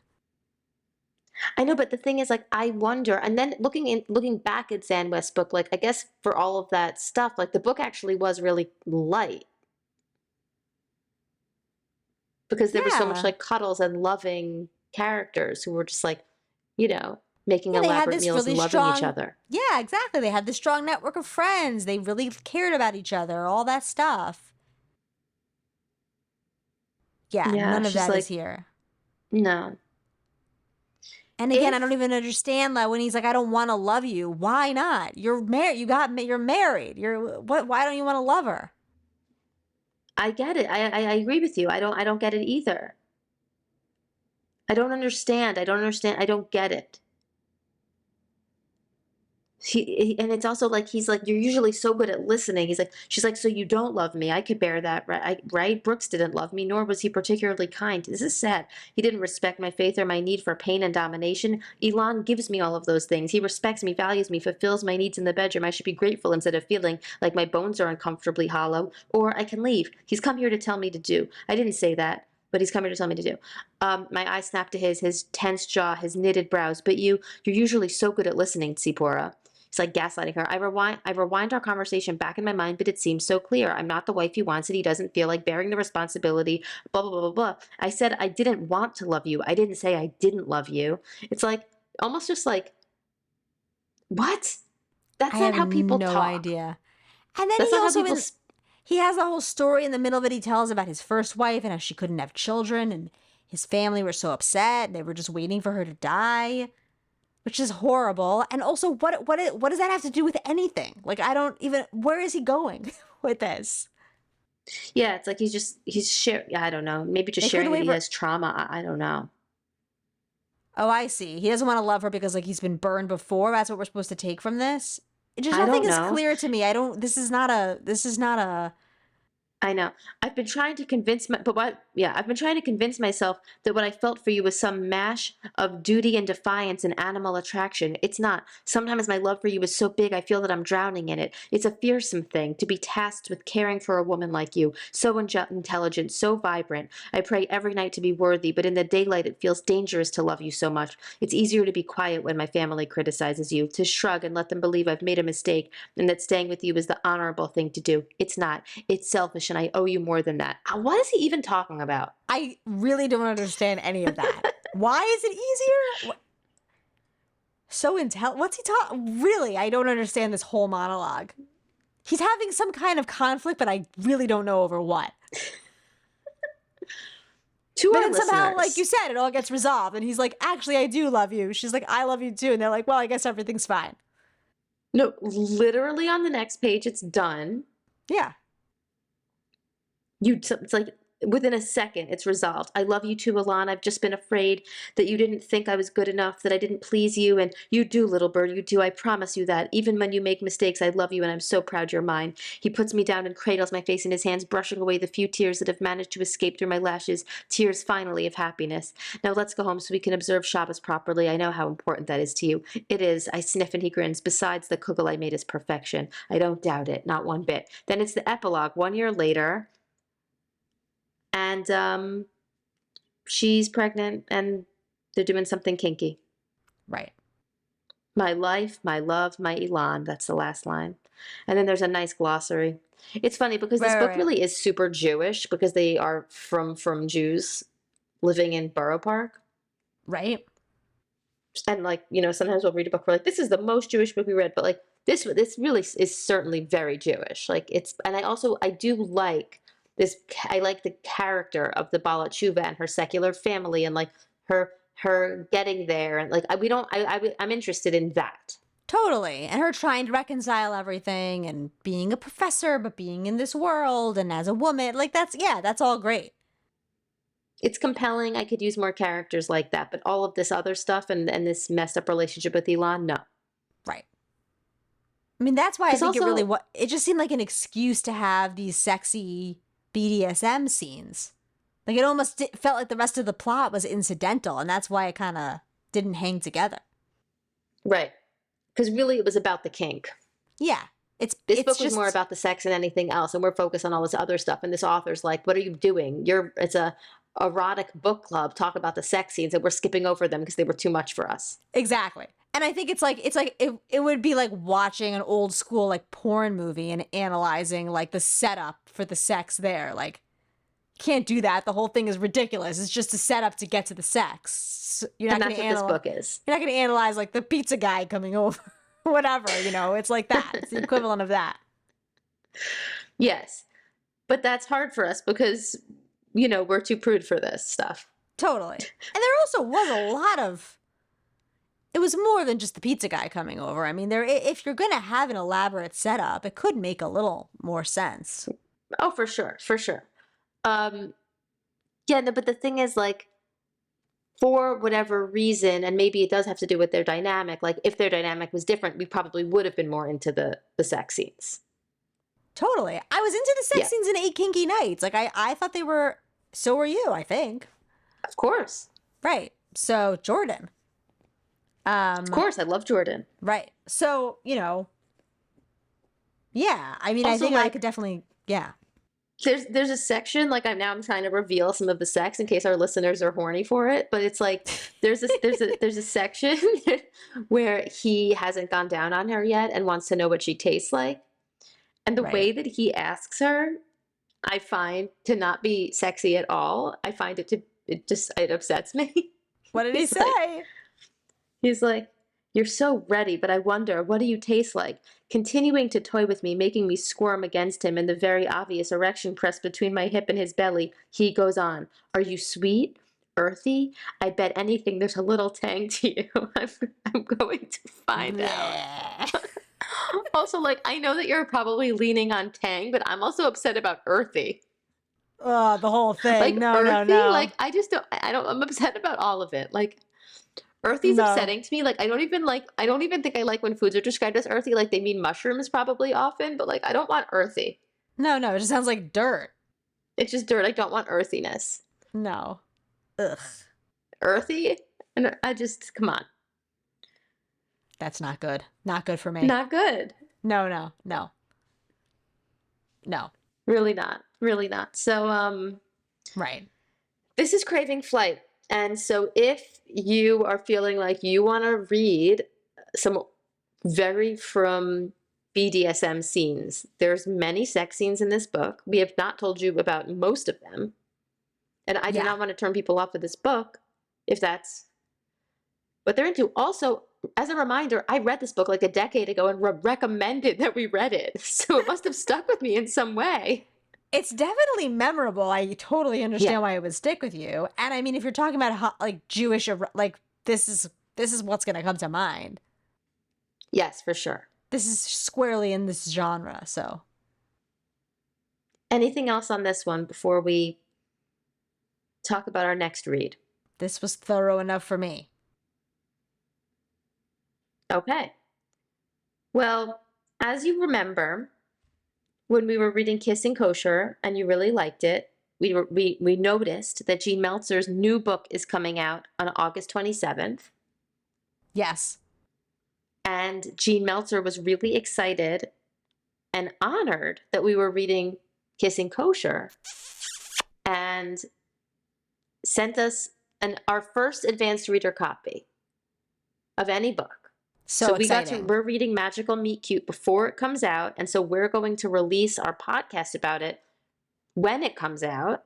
I know, but the thing is, like, I wonder, and then looking back at Zan West's book, like, I guess for all of that stuff, like, the book actually was really light. Because there was so much, like, cuddles and loving characters who were just, like, making elaborate meals and loving each other. Yeah, exactly. They had this strong network of friends. They really cared about each other, all that stuff. Yeah, none of that is here. No. And again, I don't even understand that when he's like, I don't want to love you. Why not? You're married. You're married. Why don't you want to love her? I get it. I agree with you. I don't get it either. I don't understand. I don't get it. And it's also like he's like, you're usually so good at listening. She's like, so you don't love me. I could bear that, right? Brooks didn't love me, nor was he particularly kind. This is sad. He didn't respect my faith or my need for pain and domination. Elon gives me all of those things. He respects me, values me, fulfills my needs in the bedroom. I should be grateful instead of feeling like my bones are uncomfortably hollow, or I can leave. He's come here to tell me to do. I didn't say that, but he's come here to tell me to do. My eyes snapped to his tense jaw, his knitted brows. But you're usually so good at listening, Tsipora. It's like gaslighting her. I rewind our conversation back in my mind, but it seems so clear. I'm not the wife he wants, and he doesn't feel like bearing the responsibility, blah, blah, blah, blah, blah. I said I didn't want to love you. I didn't say I didn't love you. It's like, almost just like, what? That's not how people talk. I have no idea. And then That's he not how also people he has a whole story in the middle of it. He tells about his first wife and how she couldn't have children, and his family were so upset. They were just waiting for her to die. Which is horrible. And also, what does that have to do with anything? Like, I don't even, where is he going with this? Yeah, it's like he's sharing, I don't know. Maybe just sharing that he has trauma. I don't know. Oh, I see. He doesn't want to love her because like he's been burned before. That's what we're supposed to take from this. Just I nothing don't is know. clear to me. I don't. This is not a. I know. I've been trying to convince my, but what, yeah, I've been trying to convince myself that what I felt for you was some mash of duty and defiance and animal attraction. It's not. Sometimes my love for you is so big I feel that I'm drowning in it. It's a fearsome thing to be tasked with caring for a woman like you, so intelligent, so vibrant. I pray every night to be worthy, but in the daylight it feels dangerous to love you so much. It's easier to be quiet when my family criticizes you, to shrug and let them believe I've made a mistake and that staying with you is the honorable thing to do. It's not. It's selfish and I owe you more than that. What is he even talking about? I really don't understand any of that. Why is it easier? So What's he talking? Really, I don't understand this whole monologue. He's having some kind of conflict, but I really don't know over what. To But our then somehow, like listeners, you said, it all gets resolved. And he's like, actually, I do love you. She's like, I love you too. And they're like, well, I guess everything's fine. no, literally on the next page, it's done. Yeah. It's like within a second, it's resolved. I love you too, Alon. I've just been afraid that you didn't think I was good enough, that I didn't please you. And you do, little bird, you do. I promise you that. Even when you make mistakes, I love you and I'm so proud you're mine. He puts me down and cradles my face in his hands, brushing away the few tears that have managed to escape through my lashes. Tears, finally, of happiness. Now let's go home so we can observe Shabbos properly. I know how important that is to you. It is. I sniff and he grins. Besides, the kugel I made is perfection. I don't doubt it, not one bit. Then it's the epilogue. 1 year later, and she's pregnant and they're doing something kinky. Right. My life, my love, my Elon. That's the last line. And then there's a nice glossary. It's funny because this book Right. really is super Jewish because they are from Jews living in Borough Park. Right. And like, sometimes we'll read a book, we're like, this is the most Jewish book we read, but like this really is certainly very Jewish. Like and I do like this. I like the character of the Balat Shuva and her secular family and like her getting there and like I'm interested in that. Totally. And her trying to reconcile everything and being a professor, but being in this world and as a woman. Like, that's all great. It's compelling. I could use more characters like that, but all of this other stuff and this messed up relationship with Elon, no. Right. I mean, that's why I Because think also, it just seemed like an excuse to have these sexy BDSM scenes. Like, it almost felt like the rest of the plot was incidental, and that's why it kind of didn't hang together. right. Because really it was about the kink. Yeah. This It's book was more just, about the sex than anything else, and we're focused on all this other stuff. And this author's like, "What are you doing? It's a erotic book club. Talk about the sex scenes, and we're skipping over them because they were too much for us." exactly. And I think it would be like watching an old school like porn movie and analyzing like the setup for the sex there. Like, can't do that. The whole thing is ridiculous. It's just a setup to get to the sex. And that's what this book is. You're not going to analyze like the pizza guy coming over, whatever. It's like that. It's the equivalent of that. Yes, but that's hard for us because we're too prude for this stuff. Totally. And there also was a lot of. It was more than just the pizza guy coming over. I mean, if you're going to have an elaborate setup, it could make a little more sense. Oh, for sure, for sure. Yeah, no, but the thing is, like, for whatever reason, and maybe it does have to do with their dynamic, like, if their dynamic was different, we probably would have been more into the sex scenes. Totally. I was into the sex Yeah, scenes in Eight Kinky Nights. Like, I thought they were, so were you, I think. of course. Right. So, Jordan. Of course, I love Jordan. Right. So, yeah. I mean, I Also, think I like, could definitely, yeah. there's a section, like, I'm trying to reveal some of the sex in case our listeners are horny for it, but it's like there's a section where he hasn't gone down on her yet and wants to know what she tastes like. And the Right. way that he asks her, I find to not be sexy at all. I find it upsets me. What did he He's like, say? He's like, "You're so ready, but I wonder, what do you taste like?" Continuing to toy with me, making me squirm against him in the very obvious erection pressed between my hip and his belly, he goes on, "Are you sweet? Earthy? I bet anything there's a little tang to you." I'm going to find out. Bleh. Also, like, I know that you're probably leaning on tang, but I'm also upset about earthy. Oh, the whole thing. Like, No, no, earthy, no. like, I just don't, I'm upset about all of it. Like, Earthy's No. upsetting to me. Like, I don't even think I like when foods are described as earthy. Like, they mean mushrooms probably often, but like, I don't want earthy. No, no, it just sounds like dirt. It's just dirt. I don't want earthiness. No. Ugh. Earthy? And I just, come on. That's not good. Not good for me. Not good. No, no, no. No. Really not. Really not. So, Right. this is Craving Flight. And so if you are feeling like you want to read some very from BDSM scenes, there's many sex scenes in this book. We have not told you about most of them. And I do Yeah. not want to turn people off with this book if that's what they're into. Also, as a reminder, I read this book like a decade ago and recommended that we read it. So it must have stuck with me in some way. It's definitely memorable. I totally understand Yeah. why it would stick with you. And I mean, if you're talking about like Jewish, like this is what's going to come to mind. Yes, for sure. This is squarely in this genre. So Anything else on this one before we talk about our next read? this was thorough enough for me. Okay. Well, as you remember, when we were reading Kissing Kosher and you really liked it, we noticed that Gene Meltzer's new book is coming out on August 27th. Yes. And Gene Meltzer was really excited and honored that we were reading Kissing Kosher and sent us our first advanced reader copy of any book. So exciting. We're reading Magical Meet Cute before it comes out. And so we're going to release our podcast about it when it comes out.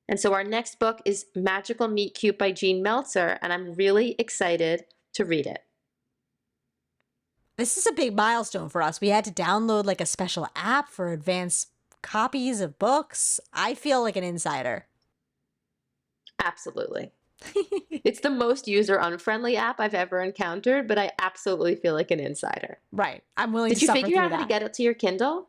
And so our next book is Magical Meet Cute by Gene Meltzer. And I'm really excited to read it. This is a big milestone for us. We had to download like a special app for advanced copies of books. I feel like an insider. Absolutely. It's the most user-unfriendly app I've ever encountered, but I absolutely feel like an insider. Right. I'm willing to Did you suffer figure through out how to that. get it to your Kindle?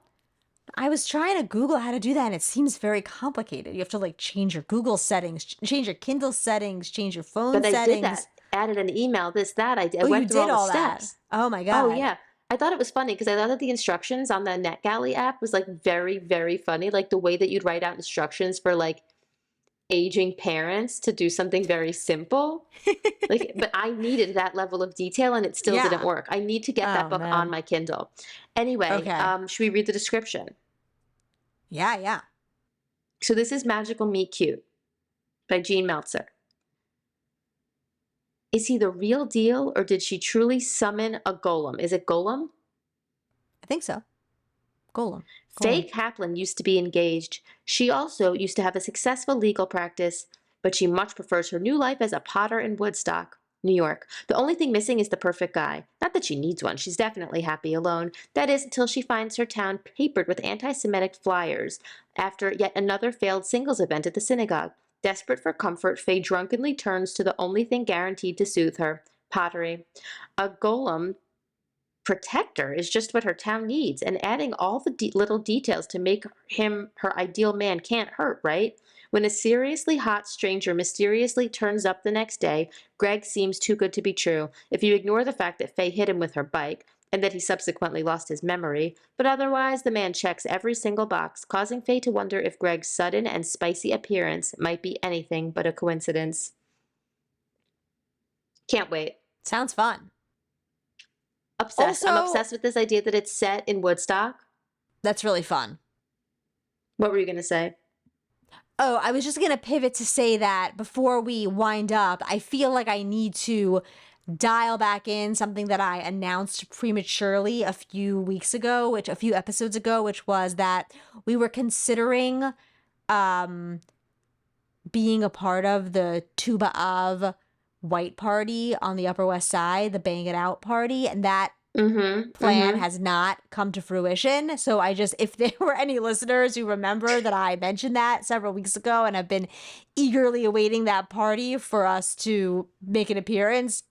I was trying to Google how to do that, and it seems very complicated. You have to like change your Google settings, change your Kindle settings, change your phone But I settings. did that. Added an email, this, that. I Oh, you went through did all the all that. steps. Oh my God. Oh, yeah. I thought it was funny because I thought that the instructions on the NetGalley app was like very, very funny. Like the way that you'd write out instructions for like aging parents to do something very simple. Like, but I needed that level of detail and it still Yeah. didn't work. I need to get that Oh, book man. on my Kindle. Anyway, Okay. should we read the description? Yeah, yeah. So this is Magical Meet Cute by Gene Meltzer. Is he the real deal or did she truly summon a golem? Is it golem? I think so. Golem. Faye Kaplan used to be engaged. She also used to have a successful legal practice, but she much prefers her new life as a potter in Woodstock, New York. The only thing missing is the perfect guy. Not that she needs one. She's definitely happy alone. That is, until she finds her town papered with anti-Semitic flyers after yet another failed singles event at the synagogue. Desperate for comfort, Faye drunkenly turns to the only thing guaranteed to soothe her, pottery. A golem protector is just what her town needs, and adding all the little details to make him her ideal man can't hurt, right? When a seriously hot stranger mysteriously turns up the next day, Greg seems too good to be true, if you ignore the fact that Faye hit him with her bike, and that he subsequently lost his memory, but otherwise the man checks every single box, causing Faye to wonder if Greg's sudden and spicy appearance might be anything but a coincidence. Can't wait. Sounds fun. Obsessed. I'm Also- obsessed with this idea that it's set in Woodstock. That's really fun. What were you going to say? Oh, I was just going to pivot to say that before we wind up, I feel like I need to dial back in something that I announced prematurely a few episodes ago, which was that we were considering being a part of the Tu B'Av white party on the Upper West Side, the Bang It Out party, and that plan has not come to fruition. So if there were any listeners who remember that I mentioned that several weeks ago and have been eagerly awaiting that party for us to make an appearance,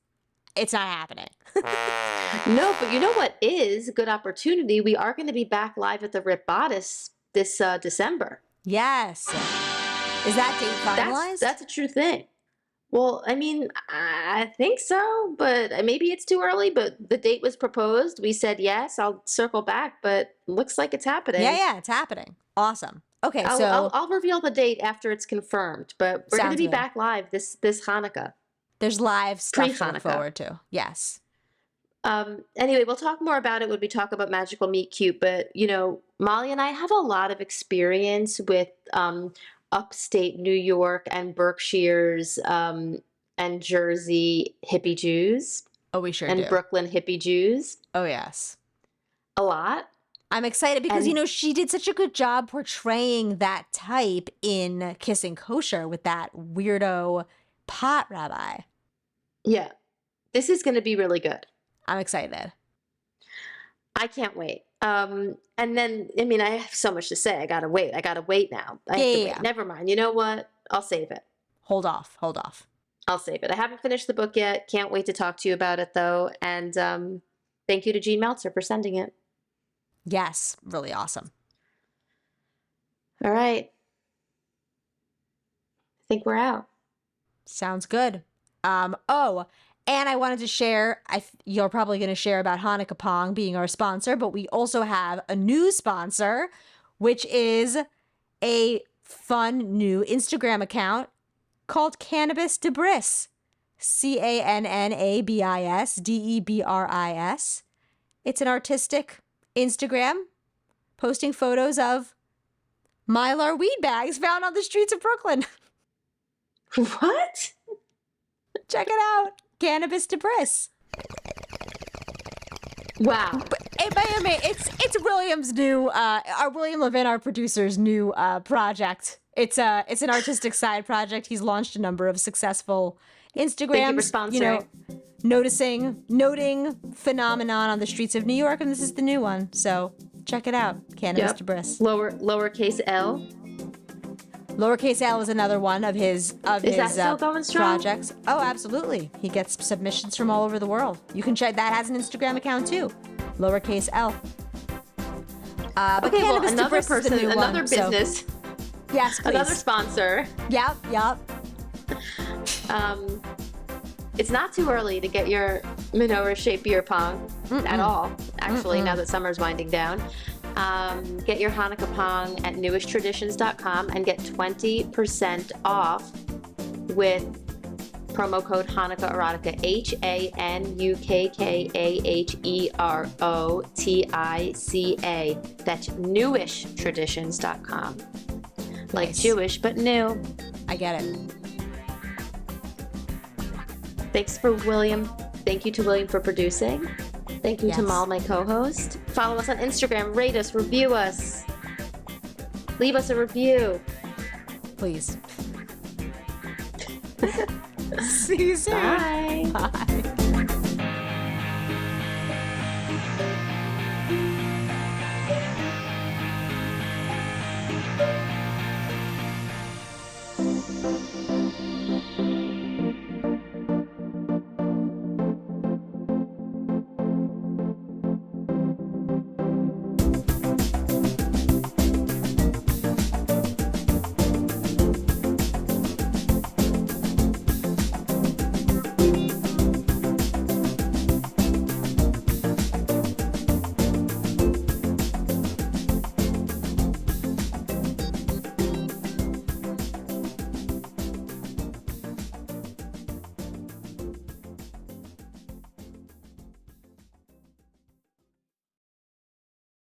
it's not happening. No, but you know what is a good opportunity? We are going to be back live at the Rip Bodice this December. Yes. Is that date finalized? That's a true thing. Well, I mean, I think so, but maybe it's too early, but the date was proposed. We said yes. I'll circle back, but looks like it's Yeah, happening. yeah, it's happening. Awesome. Okay, I'll I'll so I'll reveal the date after it's confirmed, but we're going to sounds be good. back live this Hanukkah, There's live stuff to look pre-Hanukkah. forward to. Yes. Anyway, we'll talk more about it when we talk about Magical Meet Cute, but Molly and I have a lot of experience with upstate New York and Berkshire's and Jersey hippie Jews Oh, we sure and do. Brooklyn hippie Jews. Oh, yes. A lot. I'm excited because, And she did such a good job portraying that type in Kissing Kosher with that weirdo pot rabbi. yeah, this is going to be really good. I'm excited. I can't wait. And then, I mean, I have so much to say. I gotta wait. I gotta wait now. I have to wait. Yeah. Never mind. You know what? I'll save it. Hold off. Hold off. I'll save it. I haven't finished the book yet. Can't wait to talk to you about it, though. And thank you to Gene Meltzer for sending it. Yes. Really awesome. All right. I think we're out. Sounds good. Oh, and I wanted to share, you're probably going to share about Hanukkah Pong being our sponsor, but we also have a new sponsor, which is a fun new Instagram account called Cannabis Debris. CANNABISDEBRIS. It's an artistic Instagram posting photos of Mylar weed bags found on the streets of Brooklyn. What? Check it out. Cannabis Debris. Wow. It's William's new our William Levin, our producer's new project. It's an artistic side project. He's launched a number of successful Instagrams. Thank you for sponsoring. Noting phenomenon on the streets of New York, and this is the new one. So check it out. Cannabis Debris. Lowercase L. Lowercase L is another one of his Is that still going strong? projects. Oh, absolutely. He gets submissions from all over the world. You can check that. Has an Instagram account too. Lowercase L. But Okay, well, Cannabis another Debris is the person, new another one, so- business, Yes, please. another sponsor. Yep. It's not too early to get your menorah-shaped beer pong at all, actually, now that summer's winding down. Get your Hanukkah Pong at newishtraditions.com and get 20% off with promo code Hanukkah Erotica, HANUKKAHEROTICA. That's newishtraditions.com. Like Nice. Jewish, but new. I get it. Thanks for William. Thank you to William for producing. Thank you to Yes. Mal, my co-host. Follow us on Instagram, rate us, review us. Leave us a review. Please. See you soon. Bye. Bye.